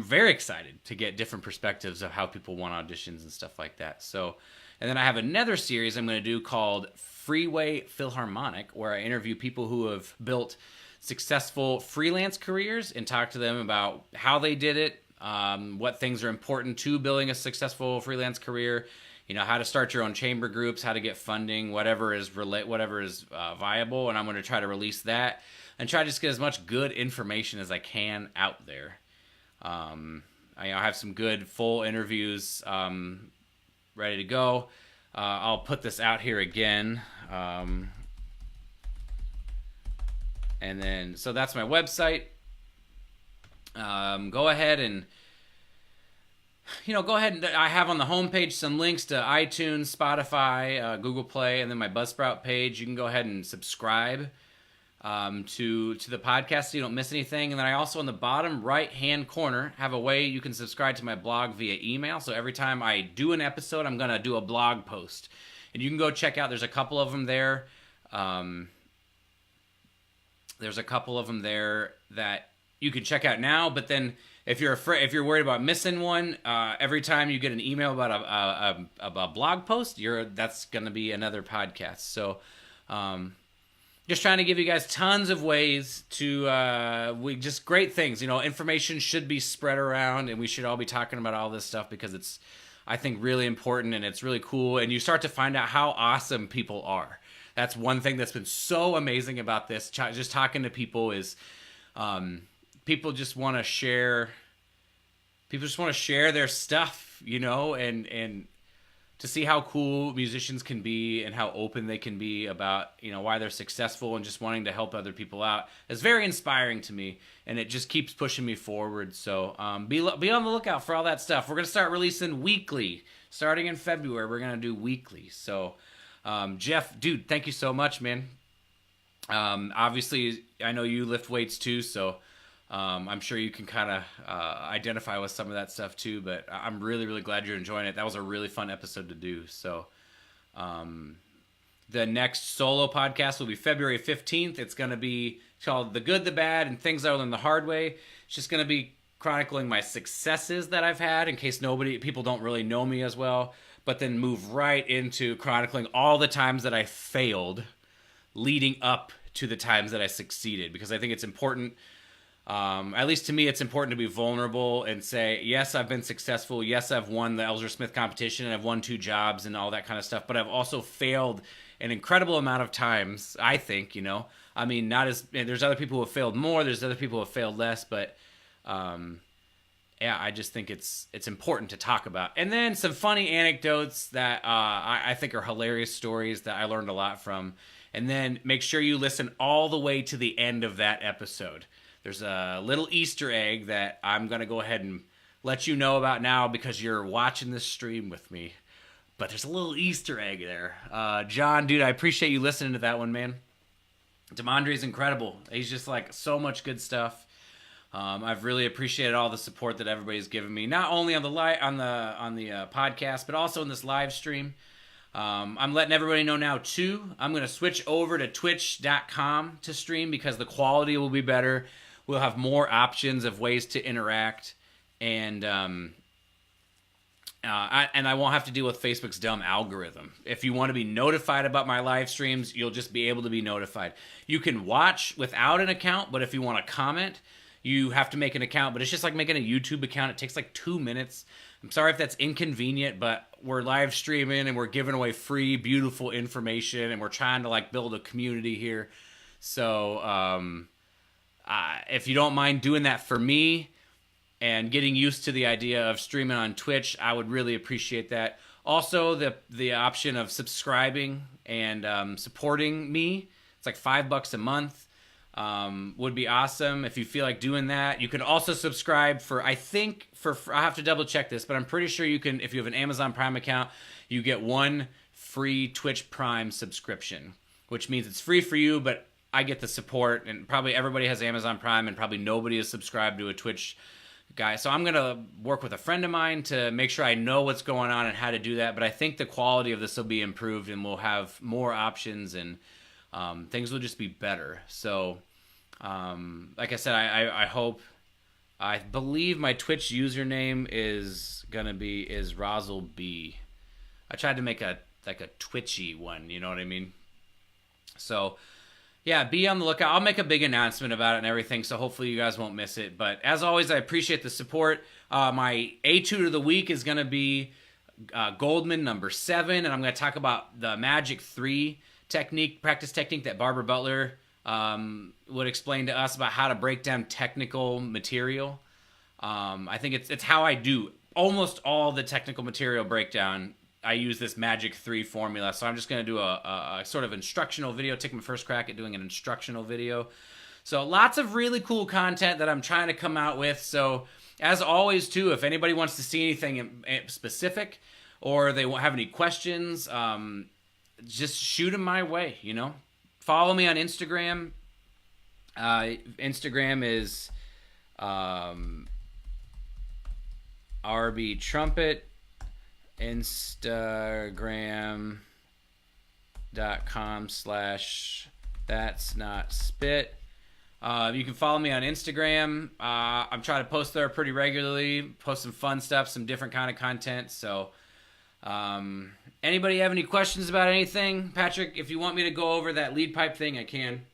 very excited to get different perspectives of how people won auditions and stuff like that. So, and then I have another series I'm going to do called Freeway Philharmonic, where I interview people who have built successful freelance careers and talk to them about how they did it, what things are important to building a successful freelance career, how to start your own chamber groups, how to get funding, whatever is viable. And I'm going to try to release that and try to just get as much good information as I can out there. I have some good full interviews ready to go. I'll put this out here again. And then, so that's my website. Go ahead and, I have on the homepage some links to iTunes, Spotify, Google Play, and then my Buzzsprout page. You can go ahead and subscribe to the podcast so you don't miss anything. And then I also, in the bottom right-hand corner, have a way you can subscribe to my blog via email. So every time I do an episode, I'm going to do a blog post. And you can go check out, there's a couple of them there. There's a couple of them there that you can check out now, but then if you're worried about missing one, every time you get an email about a blog post, that's going to be another podcast. So, just trying to give you guys tons of ways to just great things. Information should be spread around, and we should all be talking about all this stuff because it's, I think, really important and it's really cool. And you start to find out how awesome people are. That's one thing that's been so amazing about this. Just talking to people is, people just want to share. People just want to share their stuff, and to see how cool musicians can be and how open they can be about, why they're successful and just wanting to help other people out is very inspiring to me, and it just keeps pushing me forward. So be on the lookout for all that stuff. We're gonna start releasing weekly, starting in February. We're gonna do weekly. So. Jeff, dude, thank you so much, man. Obviously, I know you lift weights too, so I'm sure you can kind of identify with some of that stuff too, but I'm really, really glad you're enjoying it. That was a really fun episode to do. So the next solo podcast will be February 15th. It's going to be called The Good, the Bad, and Things I Learned the Hard Way. It's just going to be chronicling my successes that I've had in case people don't really know me as well. But then move right into chronicling all the times that I failed leading up to the times that I succeeded. Because I think it's important, at least to me, it's important to be vulnerable and say, yes, I've been successful. Yes, I've won the Ellsworth Smith competition and I've won 2 jobs and all that kind of stuff. But I've also failed an incredible amount of times, I think, I mean, there's other people who have failed more. There's other people who have failed less. But yeah, I just think it's important to talk about. And then some funny anecdotes that I think are hilarious stories that I learned a lot from. And then make sure you listen all the way to the end of that episode. There's a little Easter egg that I'm going to go ahead and let you know about now because you're watching this stream with me. but there's a little Easter egg there. John, dude, I appreciate you listening to that one, man. Demondre's incredible. He's just like so much good stuff. I've really appreciated all the support that everybody's given me, not only on the podcast, but also in this live stream. I'm letting everybody know now too. I'm going to switch over to twitch.com to stream because the quality will be better. We'll have more options of ways to interact, and I won't have to deal with Facebook's dumb algorithm. If you want to be notified about my live streams, you'll just be able to be notified. You can watch without an account, but if you want to comment, you have to make an account. But it's just like making a YouTube account. It takes like 2 minutes. I'm sorry if that's inconvenient, but we're live streaming and we're giving away free, beautiful information, and we're trying to like build a community here. So if you don't mind doing that for me and getting used to the idea of streaming on Twitch, I would really appreciate that. Also, the option of subscribing and supporting me, it's like $5 a month, would be awesome if you feel like doing that. You can also subscribe for, I think, I have to double check this, but I'm pretty sure you can, if you have an Amazon Prime account, you get 1 free Twitch Prime subscription, which means it's free for you, but I get the support, and probably everybody has Amazon Prime, and probably nobody is subscribed to a Twitch guy. So I'm going to work with a friend of mine to make sure I know what's going on and how to do that. But I think the quality of this will be improved, and we'll have more options, and things will just be better. So like I said, I hope, I believe my Twitch username is going to be Razzle B. I tried to make a twitchy one, you know what I mean? So yeah, be on the lookout. I'll make a big announcement about it and everything, so hopefully you guys won't miss it. But as always, I appreciate the support. My A2 of the week is going to be Goldman number 7, and I'm going to talk about the Magic 3 practice technique that Barbara Butler would explain to us about how to break down technical material. I think it's how I do almost all the technical material breakdown. I use this Magic 3 formula, so I'm just going to do a sort of instructional video, take my first crack at doing an instructional video. So lots of really cool content that I'm trying to come out with. So as always, too, if anybody wants to see anything specific or they have any questions, just shoot them my way, you know. Follow me on Instagram. Instagram is RB Trumpet. Instagram.com/that's-not-spit. You can follow me on Instagram. I'm trying to post there pretty regularly, post some fun stuff, some different kind of content. So anybody have any questions about anything? Patrick, if you want me to go over that lead pipe thing, I can.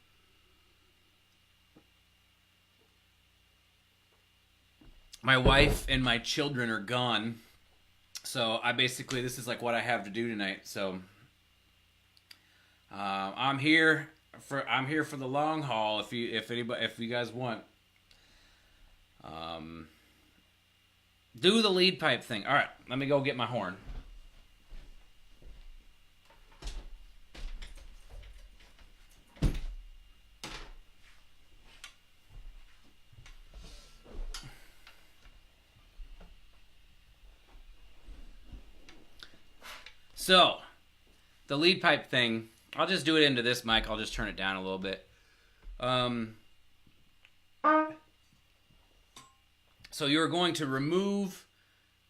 My wife and my children are gone. So this is like what I have to do tonight. So I'm here for the long haul. If you guys want, do the lead pipe thing. All right, let me go get my horn. So, the lead pipe thing, I'll just do it into this mic. I'll just turn it down a little bit. So you're going to remove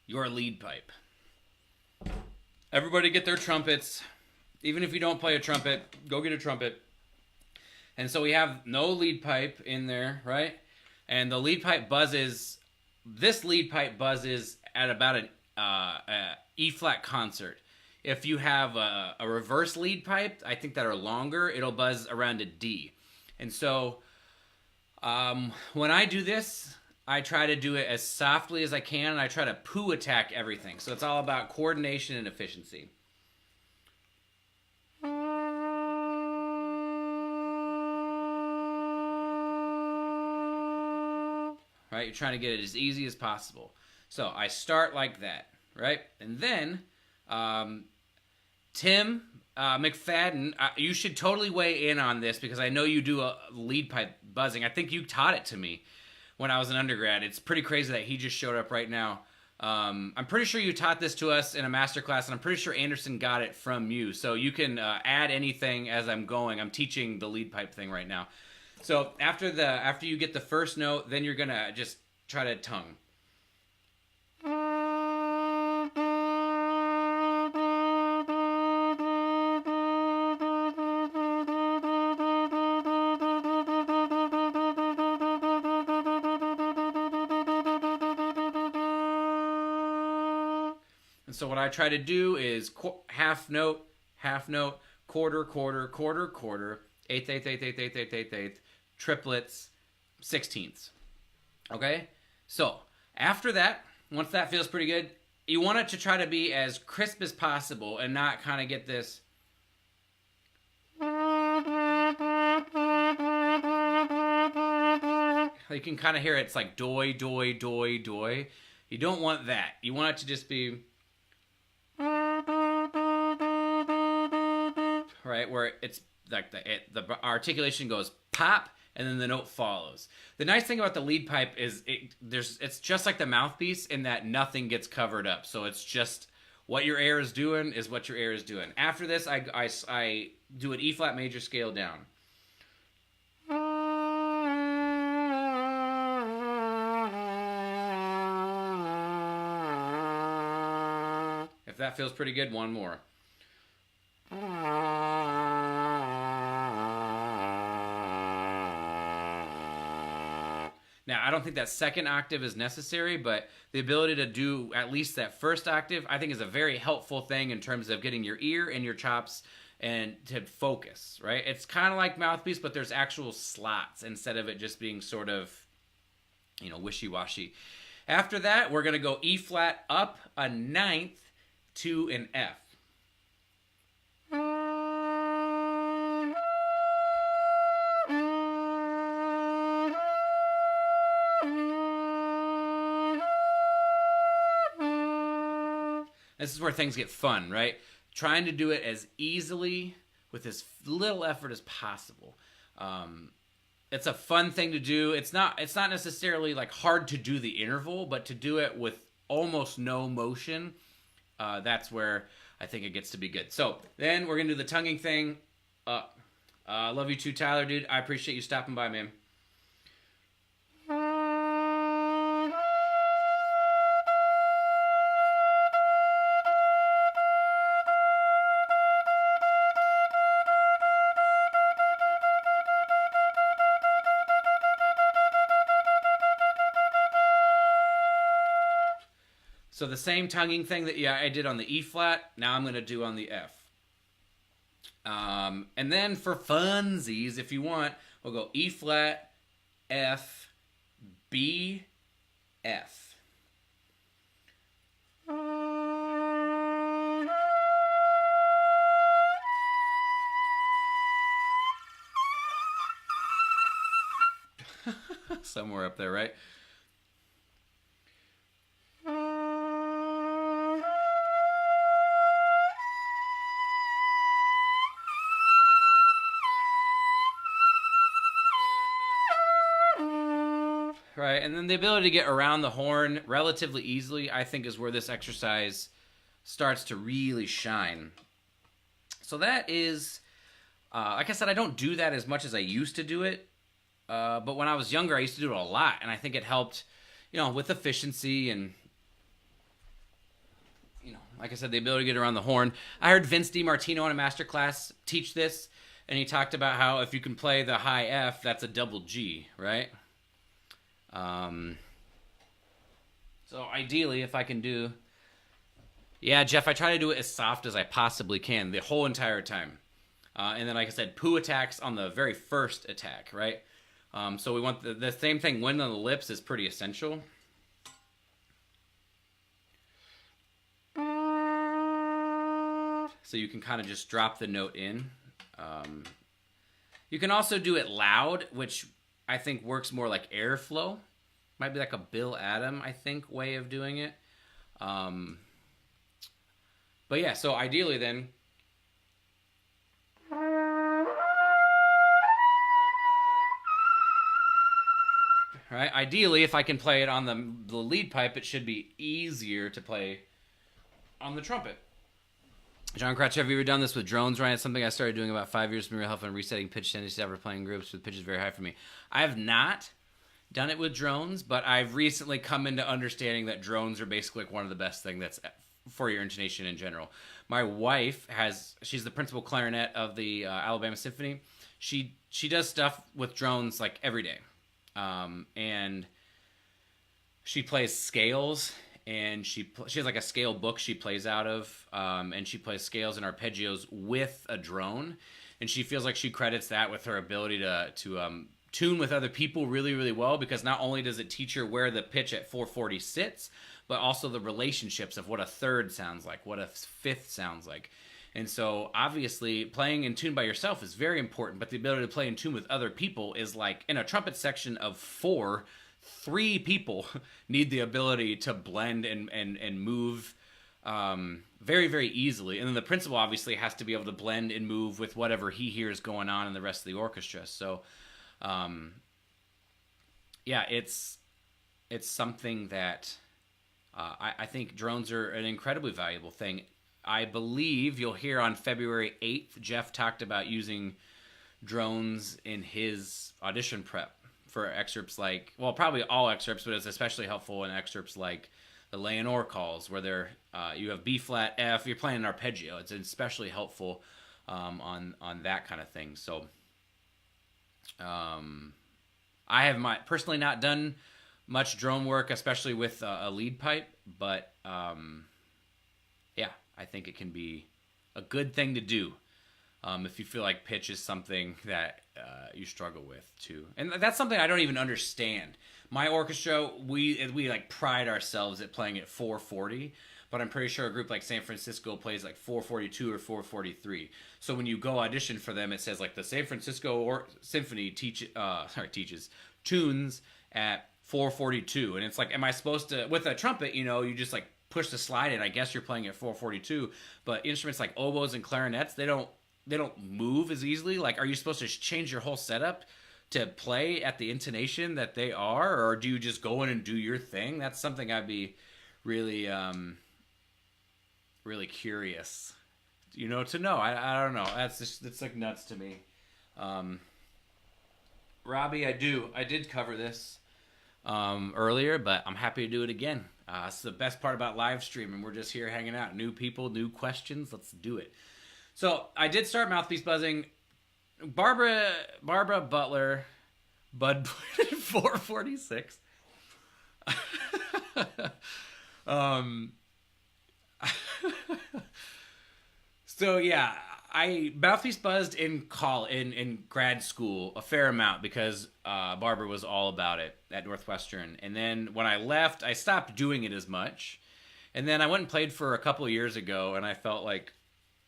your lead pipe. Everybody get their trumpets. Even if you don't play a trumpet, go get a trumpet. And so we have no lead pipe in there, right? And the lead pipe buzzes, this lead pipe buzzes at about an E-flat concert. If you have a reverse lead pipe, I think that are longer, it'll buzz around a D. And so when I do this, I try to do it as softly as I can, and I try to poo attack everything. So it's all about coordination and efficiency. Right? You're trying to get it as easy as possible. So I start like that, right? And then Tim McFadden, you should totally weigh in on this because I know you do a lead pipe buzzing. I think you taught it to me when I was an undergrad. It's pretty crazy that he just showed up right now. I'm pretty sure you taught this to us in a master class, and I'm pretty sure Anderson got it from you. So you can add anything as I'm going. I'm teaching the lead pipe thing right now. So after you get the first note, then you're gonna just try to tongue. And so what I try to do is half note, quarter, quarter, quarter, quarter, eighth, eighth, eighth, eighth, eighth, eighth, eighth, eighth, triplets, sixteenths. Okay? So after that, once that feels pretty good, you want it to try to be as crisp as possible and not kind of get this. You can kind of hear it's like doi, doi, doi, doi. You don't want that. You want it to just be. Right, where it's like the articulation goes pop and then the note follows. The nice thing about the lead pipe is it's just like the mouthpiece in that nothing gets covered up. So it's just what your air is doing is what your air is doing. After this, I do an E flat major scale down. If that feels pretty good, one more. Now, I don't think that second octave is necessary, but the ability to do at least that first octave, I think is a very helpful thing in terms of getting your ear and your chops and to focus, right? It's kind of like mouthpiece, but there's actual slots instead of it just being sort of, wishy-washy. After that, we're going to go E flat up a ninth to an F. This is where things get fun, right? Trying to do it as easily with as little effort as possible. It's a fun thing to do. It's not necessarily like hard to do the interval, but to do it with almost no motion, that's where I think it gets to be good. So then we're gonna do the tonguing thing. Love you too, Tyler, dude. I appreciate you stopping by, man. So the same tonguing thing that I did on the E flat, now I'm going to do on the F. And then for funsies, if you want, we'll go E flat, F, B, F. Somewhere up there, right? Right, and then the ability to get around the horn relatively easily, I think, is where this exercise starts to really shine. So that is, like I said, I don't do that as much as I used to do it, but when I was younger, I used to do it a lot, and I think it helped, with efficiency and, like I said, the ability to get around the horn. I heard Vince DiMartino in a masterclass teach this, and he talked about how if you can play the high F, that's a double G, right? So ideally, if I can do, yeah, Jeff, I try to do it as soft as I possibly can the whole entire time. And then, like I said, poo attacks on the very first attack, right? So we want the same thing. Wind on the lips is pretty essential. So you can kind of just drop the note in. You can also do it loud, which I think works more like airflow. Might be like a Bill Adam, I think, way of doing it. But yeah, so ideally then, right? Ideally, if I can play it on the lead pipe, it should be easier to play on the trumpet. John Crouch, have you ever done this with drones, Ryan? It's something I started doing about 5 years. It's been real helpful in resetting pitch tendencies after playing groups with pitches very high for me. I have not done it with drones, but I've recently come into understanding that drones are basically like one of the best things that's for your intonation in general. My wife she's the principal clarinet of the Alabama Symphony. She does stuff with drones like every day. And she plays scales, and she has like a scale book she plays out of, and she plays scales and arpeggios with a drone, and she feels like she credits that with her ability to tune with other people really, really well, because not only does it teach her where the pitch at 440 sits, but also the relationships of what a third sounds like, what a fifth sounds like. And so, obviously, playing in tune by yourself is very important, but the ability to play in tune with other people is like, in a trumpet section of 4, 3 people need the ability to blend and move very, very easily. And then the principal obviously has to be able to blend and move with whatever he hears going on in the rest of the orchestra. So, yeah, it's something that I think drones are an incredibly valuable thing. I believe you'll hear on February 8th, Jeff talked about using drones in his audition prep for excerpts like, well, probably all excerpts, but it's especially helpful in excerpts like the Leonore calls, where you have B flat, F, you're playing an arpeggio. It's especially helpful on that kind of thing. So I have personally not done much drone work, especially with a lead pipe, but yeah, I think it can be a good thing to do if you feel like pitch is something that you struggle with too. And that's something I don't even understand. My orchestra, we like pride ourselves at playing at 440, but I'm pretty sure a group like San Francisco plays like 442 or 443. So when you go audition for them, it says like the San Francisco Symphony teaches tunes at 442, and it's like, am I supposed to, with a trumpet, you just like push the slide in, I guess you're playing at 442, but instruments like oboes and clarinets, they don't move as easily. Like, are you supposed to change your whole setup to play at the intonation that they are, or do you just go in and do your thing? That's something I'd be really really curious to know. I don't know, it's like nuts to me. Robbie, I did cover this earlier, but I'm happy to do it again. It's the best part about live streaming. We're just here hanging out. New people, new questions. Let's do it. So I did start mouthpiece buzzing. Barbara Butler, Bud 446. So yeah, I mouthpiece buzzed in grad school a fair amount because Barbara was all about it at Northwestern. And then when I left, I stopped doing it as much. And then I went and played for a couple of years ago, and I felt like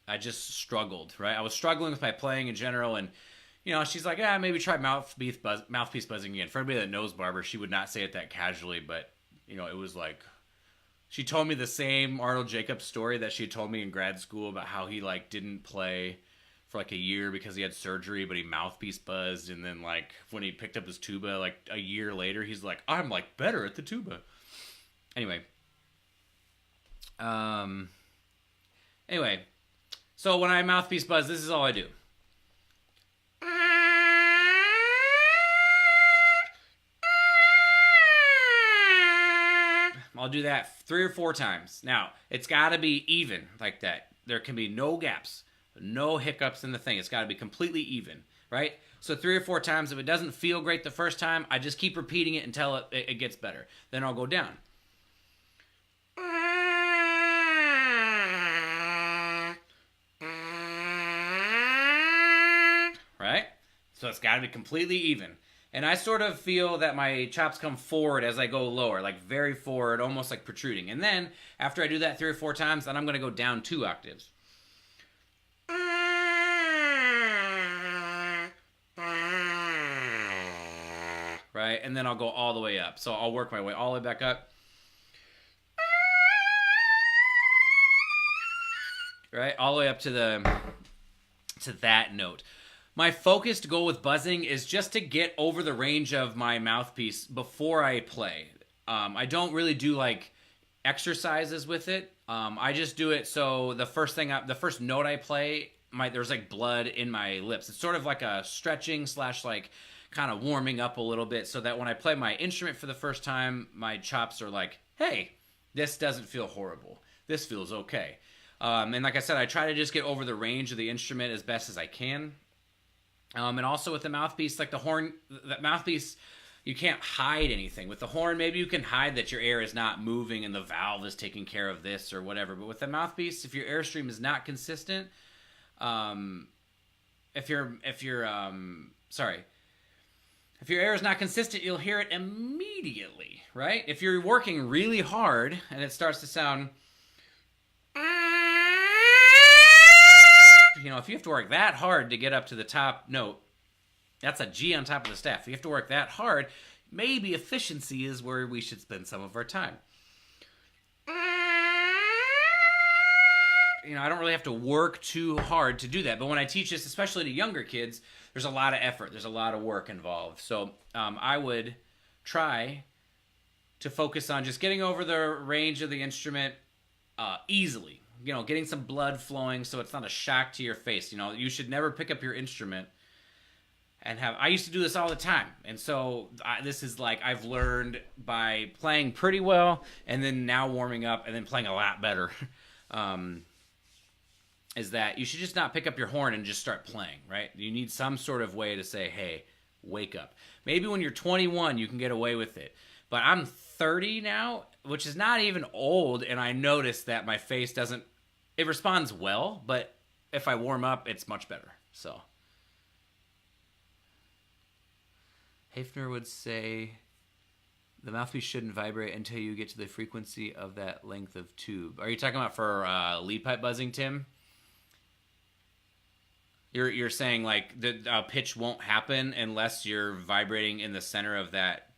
I just struggled, right? I was struggling with my playing in general, and she's like, yeah, maybe try mouthpiece buzzing again. For anybody that knows Barbara, she would not say it that casually, but it was like, she told me the same Arnold Jacobs story that she told me in grad school about how he like didn't play for like a year because he had surgery, but he mouthpiece buzzed, and then like when he picked up his tuba like a year later, he's like, I'm like better at the tuba. Anyway, so when I mouthpiece buzz, this is all I do. I'll do that 3 or 4 times. Now, it's got to be even like that. There can be no gaps, no hiccups in the thing. It's got to be completely even, right? So 3 or 4 times. If it doesn't feel great the first time, I just keep repeating it until it gets better. Then I'll go down. Right? So it's got to be completely even. And I sort of feel that my chops come forward as I go lower, like very forward, almost like protruding. And then, after I do that 3 or 4 times, then I'm going to go down 2 octaves. Right? And then I'll go all the way up. So I'll work my way all the way back up. Right? All the way up to that note. My focused goal with buzzing is just to get over the range of my mouthpiece before I play. I don't really do like exercises with it. I just do it so the first note I play, there's like blood in my lips. It's sort of like a stretching / like kind of warming up a little bit, so that when I play my instrument for the first time, my chops are like, hey, this doesn't feel horrible. This feels okay. And like I said, I try to just get over the range of the instrument as best as I can. And also with the mouthpiece, like the horn, that mouthpiece, you can't hide anything. With the horn, maybe you can hide that your air is not moving and the valve is taking care of this or whatever. But with the mouthpiece, if your airstream is not consistent, if your air is not consistent, you'll hear it immediately, right? If you're working really hard and it starts to sound, if you have to work that hard to get up to the top note, that's a G on top of the staff. If you have to work that hard, maybe efficiency is where we should spend some of our time. I don't really have to work too hard to do that. But when I teach this, especially to younger kids, there's a lot of effort. There's a lot of work involved. So I would try to focus on just getting over the range of the instrument easily. Getting some blood flowing so it's not a shock to your face. You should never pick up your instrument and I used to do this all the time. And so this is like I've learned by playing pretty well and then now warming up and then playing a lot better. Is that you should just not pick up your horn and just start playing, right? You need some sort of way to say, hey, wake up. Maybe when you're 21, you can get away with it. But I'm 30 now, which is not even old, and I notice that my face it responds well, but if I warm up, it's much better. So Hafner would say the mouthpiece shouldn't vibrate until you get to the frequency of that length of tube. Are you talking about for lead pipe buzzing, Tim? You're saying like the pitch won't happen unless you're vibrating in the center of that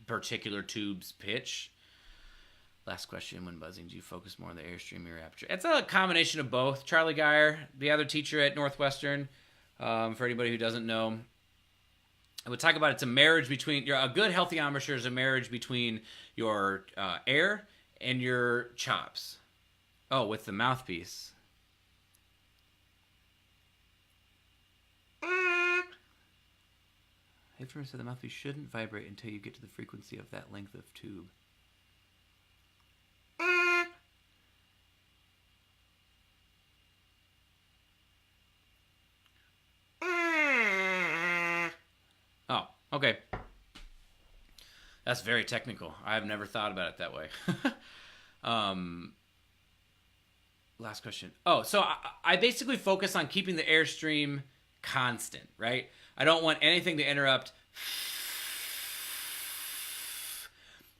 particular tube's pitch? Last question, when buzzing, do you focus more on the airstream or your aperture? It's a combination of both. Charlie Geyer, the other teacher at Northwestern, for anybody who doesn't know, I would talk about it's a marriage between, a good healthy embouchure is a marriage between your air and your chops. Oh, with the mouthpiece. Hafner said the mouthpiece shouldn't vibrate until you get to the frequency of that length of tube. Oh, okay. That's very technical. I've never thought about it that way. Last question. Oh, so I basically focus on keeping the airstream constant, right? I don't want anything to interrupt.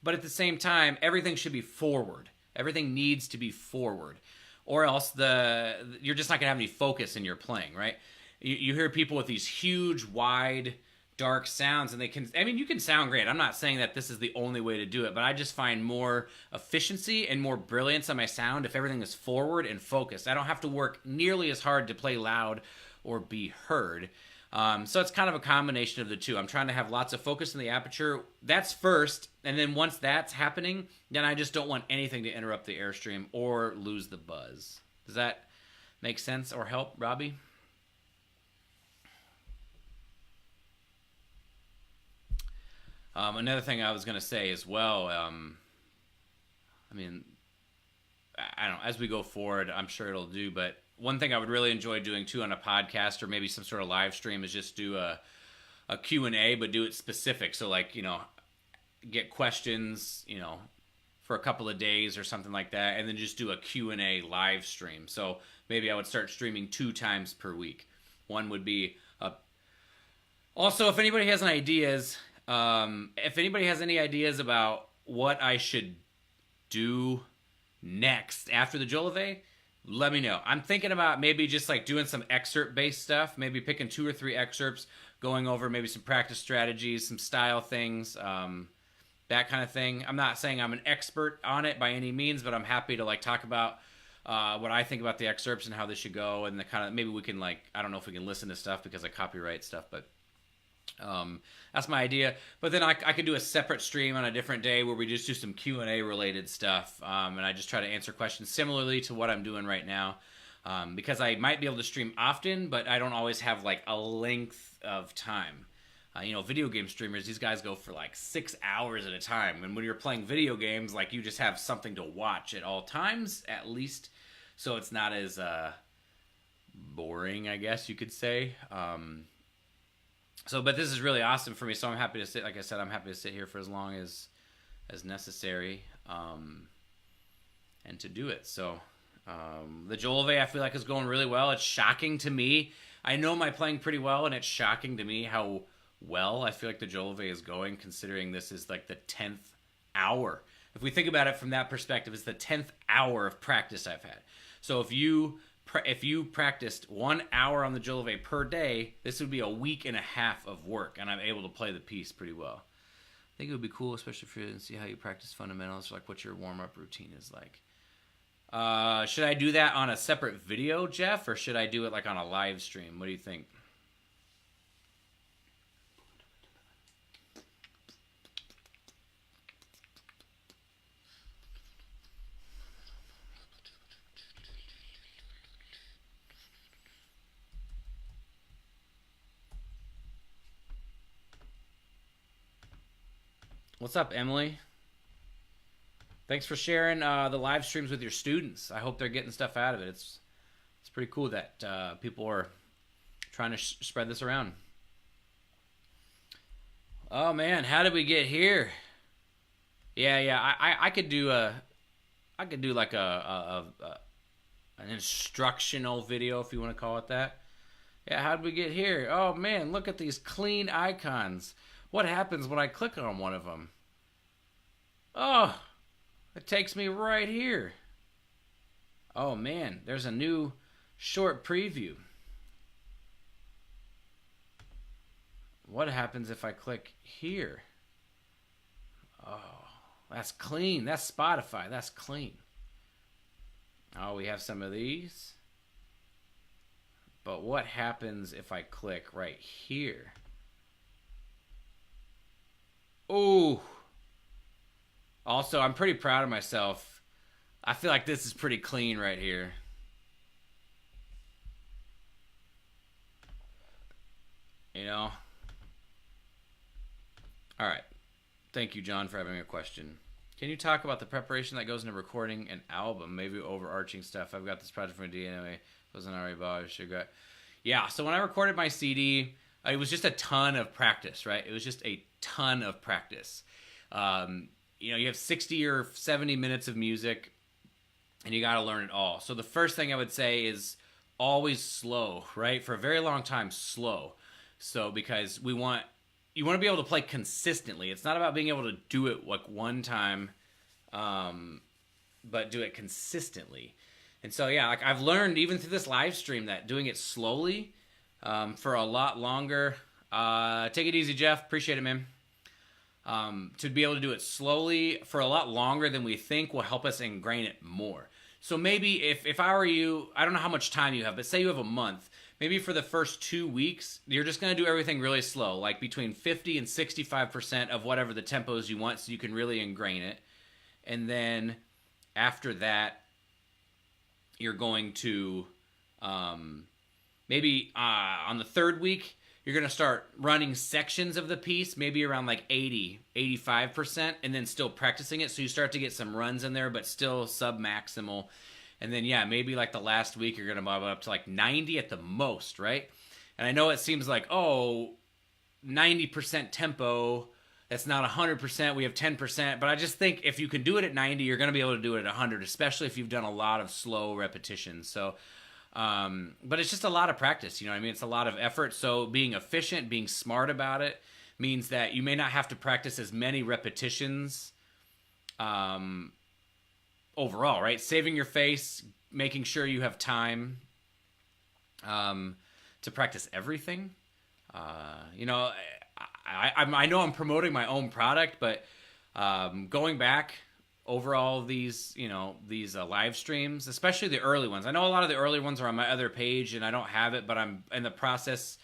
But at the same time, everything should be forward. Everything needs to be forward. Or else you're just not going to have any focus in your playing, right? You hear people with these huge, wide, dark sounds, and you can sound great. I'm not saying that this is the only way to do it, but I just find more efficiency and more brilliance on my sound if everything is forward and focused. I don't have to work nearly as hard to play loud or be heard. So it's kind of a combination of the two. I'm trying to have lots of focus in the aperture. That's first, and then once that's happening, then I just don't want anything to interrupt the airstream or lose the buzz. Does that make sense or help, Robbie? Another thing I was going to say as well, I don't know, as we go forward, I'm sure it'll do, but one thing I would really enjoy doing too on a podcast or maybe some sort of live stream is just do a Q&A, but do it specific. So get questions, for a couple of days or something like that, and then just do a Q&A live stream. So maybe I would start streaming 2 times per week. One would be also, if anybody has any ideas about what I should do next after the Jolivet, let me know. I'm thinking about maybe just doing some excerpt-based stuff, maybe picking 2 or 3 excerpts, going over maybe some practice strategies, some style things, that kind of thing. I'm not saying I'm an expert on it by any means, but I'm happy to talk about what I think about the excerpts and how they should go, and the kind of maybe we can like I don't know if we can listen to stuff because I copyright stuff, but that's my idea. But then I could do a separate stream on a different day where we just do some Q&A related stuff, and I just try to answer questions similarly to what I'm doing right now, because I might be able to stream often, but I don't always have like a length of time. Video game streamers, these guys go for like 6 hours at a time. And when you're playing video games, like you just have something to watch at all times, at least. So it's not as boring, I guess you could say. But this is really awesome for me. So I'm happy to sit, like I said, I'm happy to sit here for as long as necessary, and to do it. So the Jolove, I feel like, is going really well. It's shocking to me. I know my playing pretty well, and it's shocking to me how well I feel like the Jolove is going, considering this is like the 10th hour. If we think about it from that perspective, it's the 10th hour of practice I've had. So if you practiced 1 hour on the Jolove per day, this would be a week and a half of work, and I'm able to play the piece pretty well. I think it would be cool, especially for you to see how you practice fundamentals, like what your warm-up routine is like. Should I do that on a separate video, Jeff, or should I do it like on a live stream? What do you think? What's up, Emily? Thanks for sharing the live streams with your students. I hope they're getting stuff out of it. It's pretty cool that people are trying to spread this around. Oh man, how did we get here? Yeah. I could do like an instructional video, if you want to call it that. Yeah, how did we get here? Oh man, look at these clean icons. What happens when I click on one of them? Oh, it takes me right here. Oh man, there's a new short preview. What happens if I click here? Oh, that's clean. That's Spotify. That's clean. Oh, we have some of these. But what happens if I click right here? Oh. Also, I'm pretty proud of myself. I feel like this is pretty clean right here. All right. Thank you, John, for having a question. Can you talk about the preparation that goes into recording an album? Maybe overarching stuff. I've got this project from a DNA. Wasn't already bothered. Yeah, so when I recorded my CD, it was just a ton of practice, right? It was just a ton of practice. You have 60 or 70 minutes of music, and you got to learn it all. So the first thing I would say is always slow, right? For a very long time, slow. So because you want to be able to play consistently. It's not about being able to do it like one time, but do it consistently. And so, yeah, like I've learned even through this live stream that doing it slowly for a lot longer. Take it easy, Jeff. Appreciate it, man. To be able to do it slowly for a lot longer than we think will help us ingrain it more. So maybe if I were you, I don't know how much time you have, but say you have a month. Maybe for the first 2 weeks, you're just going to do everything really slow, like between 50 and 65% of whatever the tempos you want so you can really ingrain it. And then after that, you're going to maybe on the third week, you're going to start running sections of the piece, maybe around like 80, 85%, and then still practicing it. So you start to get some runs in there, but still sub-maximal. And then, yeah, maybe like the last week, you're going to bob up to like 90 at the most, right? And I know it seems like, 90% tempo, that's not 100%, we have 10%. But I just think if you can do it at 90, you're going to be able to do it at 100, especially if you've done a lot of slow repetitions. So, but it's just a lot of practice, you know what I mean? It's a lot of effort. So being efficient, being smart about it means that you may not have to practice as many repetitions overall, right? Saving your face, making sure you have time to practice everything. I know I'm promoting my own product, but going back over all of these, these live streams, especially the early ones. I know a lot of the early ones are on my other page, and I don't have it, but I'm in the process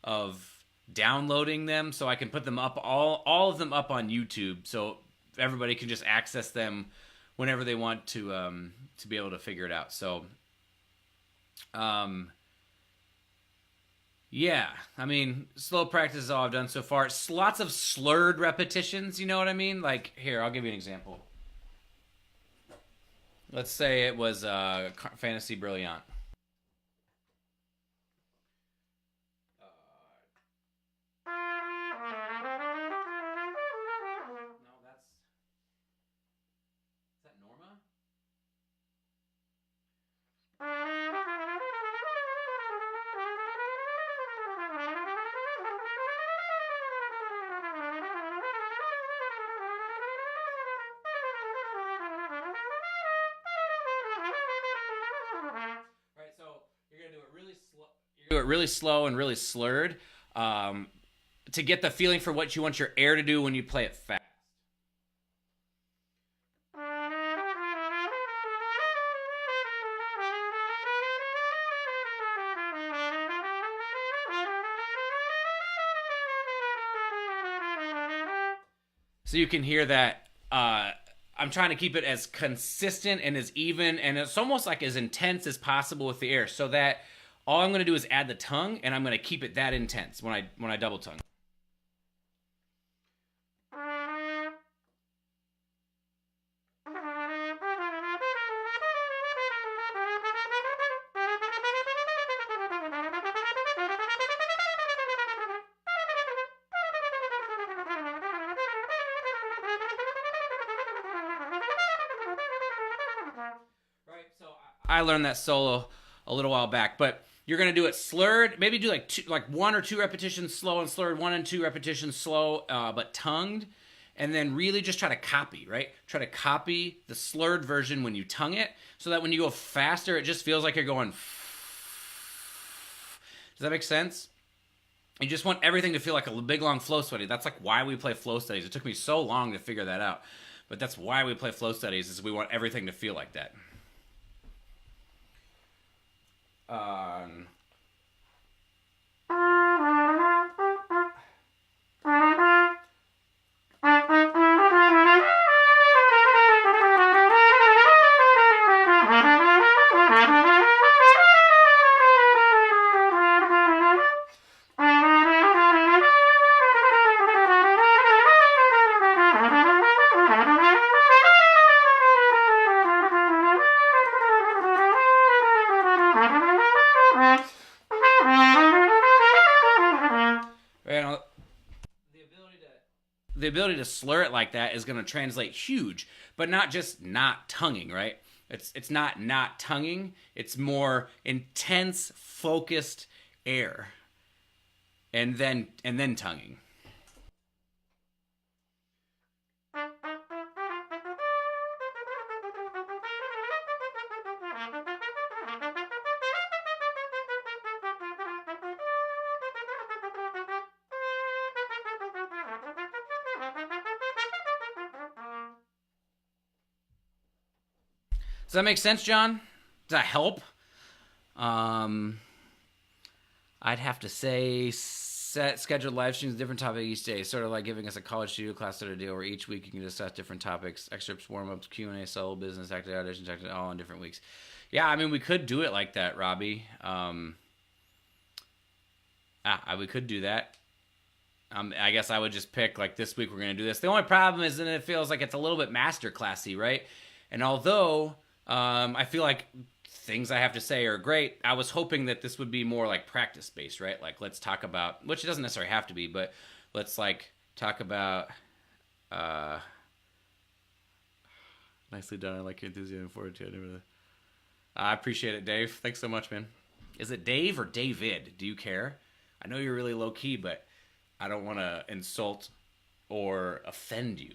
of downloading them so I can put them up, all of them up on YouTube, so everybody can just access them whenever they want to be able to figure it out. So, yeah, I mean, slow practice is all I've done so far. It's lots of slurred repetitions, you know what I mean? Like, here, I'll give you an example. Let's say it was Fantasy Brilliant. No, is that Norma? Right, so you're gonna do it really slow. Do it really slow and really slurred, to get the feeling for what you want your air to do when you play it fast. So you can hear that. I'm trying to keep it as consistent and as even, and it's almost like as intense as possible with the air, so that all I'm going to do is add the tongue, and I'm going to keep it that intense when I double tongue. Right, so I learned that solo a little while back, but you're gonna do it slurred. Maybe do like 1 or 2 repetitions slow and slurred, 1 and 2 repetitions slow, but tongued, and then really just try to copy. Right, try to copy the slurred version when you tongue it, so that when you go faster, it just feels like you're going. Does that make sense? You just want everything to feel like a big long flow study. That's like why we play flow studies. It took me so long to figure that out, but that's why we play flow studies. Is we want everything to feel like that. Um, the ability to slur it like that is going to translate huge, but not just not tonguing, right? It's not tonguing. It's more intense, focused air, and then tonguing. Does that make sense, John? Does that help? Um, I'd have to say set scheduled live streams, different topic each day, sort of like giving us a college studio class sort of deal, where each week you can discuss different topics, excerpts, warm-ups, Q&A, solo business, active auditions, all on different weeks. Yeah, I mean, we could do it like that, Robbie. We could do that. I guess I would just pick, like, this week we're going to do this. The only problem is that it feels like it's a little bit master classy, right? And although I feel like things I have to say are great, I was hoping that this would be more like practice based, right? Like, let's talk about, which it doesn't necessarily have to be, but let's like talk about nicely done. I like your enthusiasm forward to it. I appreciate it, Dave. Thanks so much, man. Is it Dave or David? Do you care? I know you're really low key, but I don't want to insult or offend you.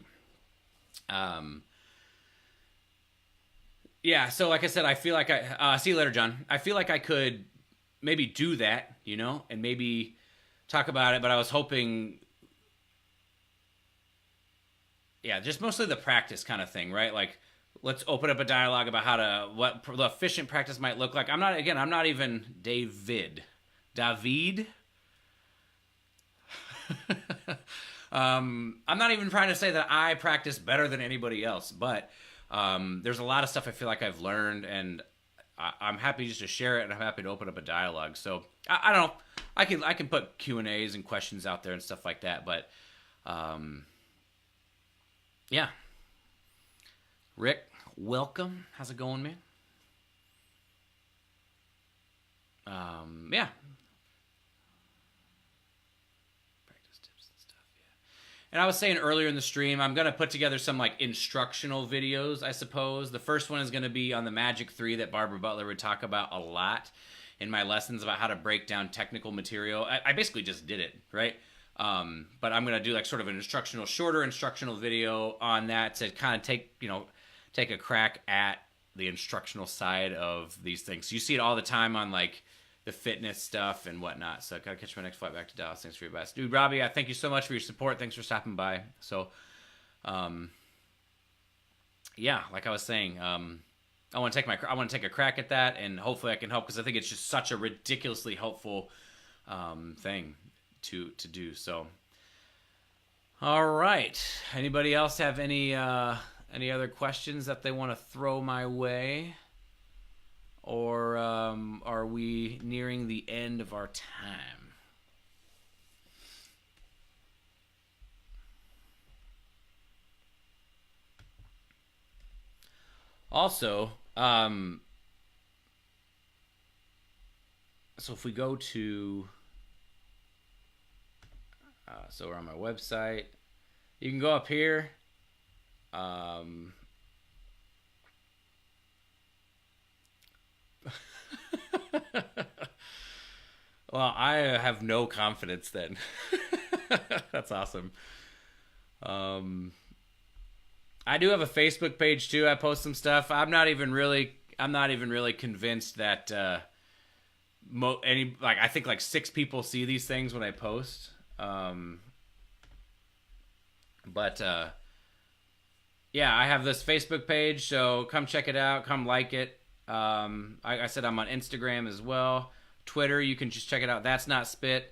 Yeah, so like I said, I feel like see you later, John. I feel like I could maybe do that, and maybe talk about it, but I was hoping yeah, just mostly the practice kind of thing, right? Like, let's open up a dialogue about what the efficient practice might look like. I'm not even David. I'm not even trying to say that I practice better than anybody else, but there's a lot of stuff I feel like I've learned, and I'm happy just to share it, and I'm happy to open up a dialogue. So I don't know. I can put Q&As and questions out there and stuff like that, but yeah. Rick, welcome. How's it going, man? Yeah. Practice tips and stuff, yeah. And I was saying earlier in the stream, I'm going to put together some like instructional videos, I suppose. The first one is going to be on the Magic 3 that Barbara Butler would talk about a lot in my lessons about how to break down technical material. I basically just did it, right? But I'm going to do like sort of an shorter instructional video on that to kind of take a crack at the instructional side of these things. You see it all the time on like the fitness stuff and whatnot. So I gotta catch my next flight back to Dallas. Thanks for your advice, dude. Robbie, I thank you so much for your support. Thanks for stopping by. So, yeah, like I was saying, I want to take a crack at that, and hopefully I can help, because I think it's just such a ridiculously helpful thing to do. So, all right. Anybody else have any other questions that they want to throw my way? Or are we nearing the end of our time? Also, so if we go to, so we're on my website, you can go up here. Well, I have no confidence then. That's awesome. I do have a Facebook page too. I post some stuff. I'm not even really convinced that I think like 6 people see these things when I post. But yeah, I have this Facebook page, so come check it out. Come like it. I said I'm on Instagram as well. Twitter, you can just check it out. That's Not Spit.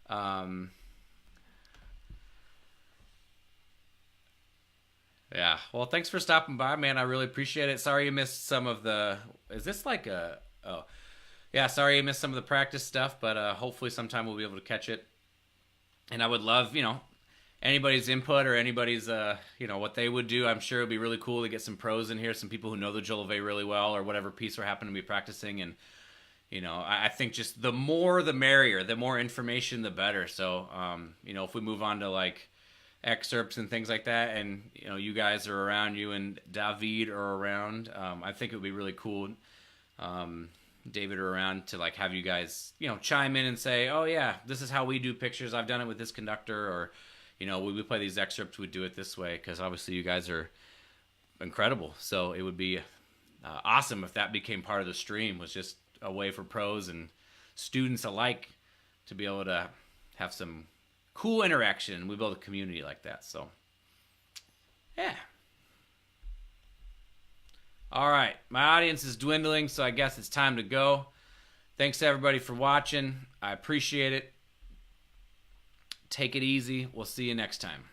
Yeah. Well, thanks for stopping by, man. I really appreciate it. Sorry you missed some of the... Is this like a... Oh. Yeah, sorry you missed some of the practice stuff, but hopefully sometime we'll be able to catch it. And I would love, anybody's input or anybody's, what they would do. I'm sure it would be really cool to get some pros in here, some people who know the Jolivet really well, or whatever piece we're happening to be practicing. And, I think just the more the merrier, the more information, the better. So, if we move on to like excerpts and things like that, and, you guys are around, you and David are around, I think it would be really cool. David are around to like have you guys, chime in and say, oh yeah, this is how we do pictures. I've done it with this conductor, or, we play these excerpts, we do it this way, because obviously you guys are incredible. So it would be awesome if that became part of the stream, was just a way for pros and students alike to be able to have some cool interaction. We build a community like that. So, yeah. All right. My audience is dwindling, so I guess it's time to go. Thanks to everybody for watching. I appreciate it. Take it easy. We'll see you next time.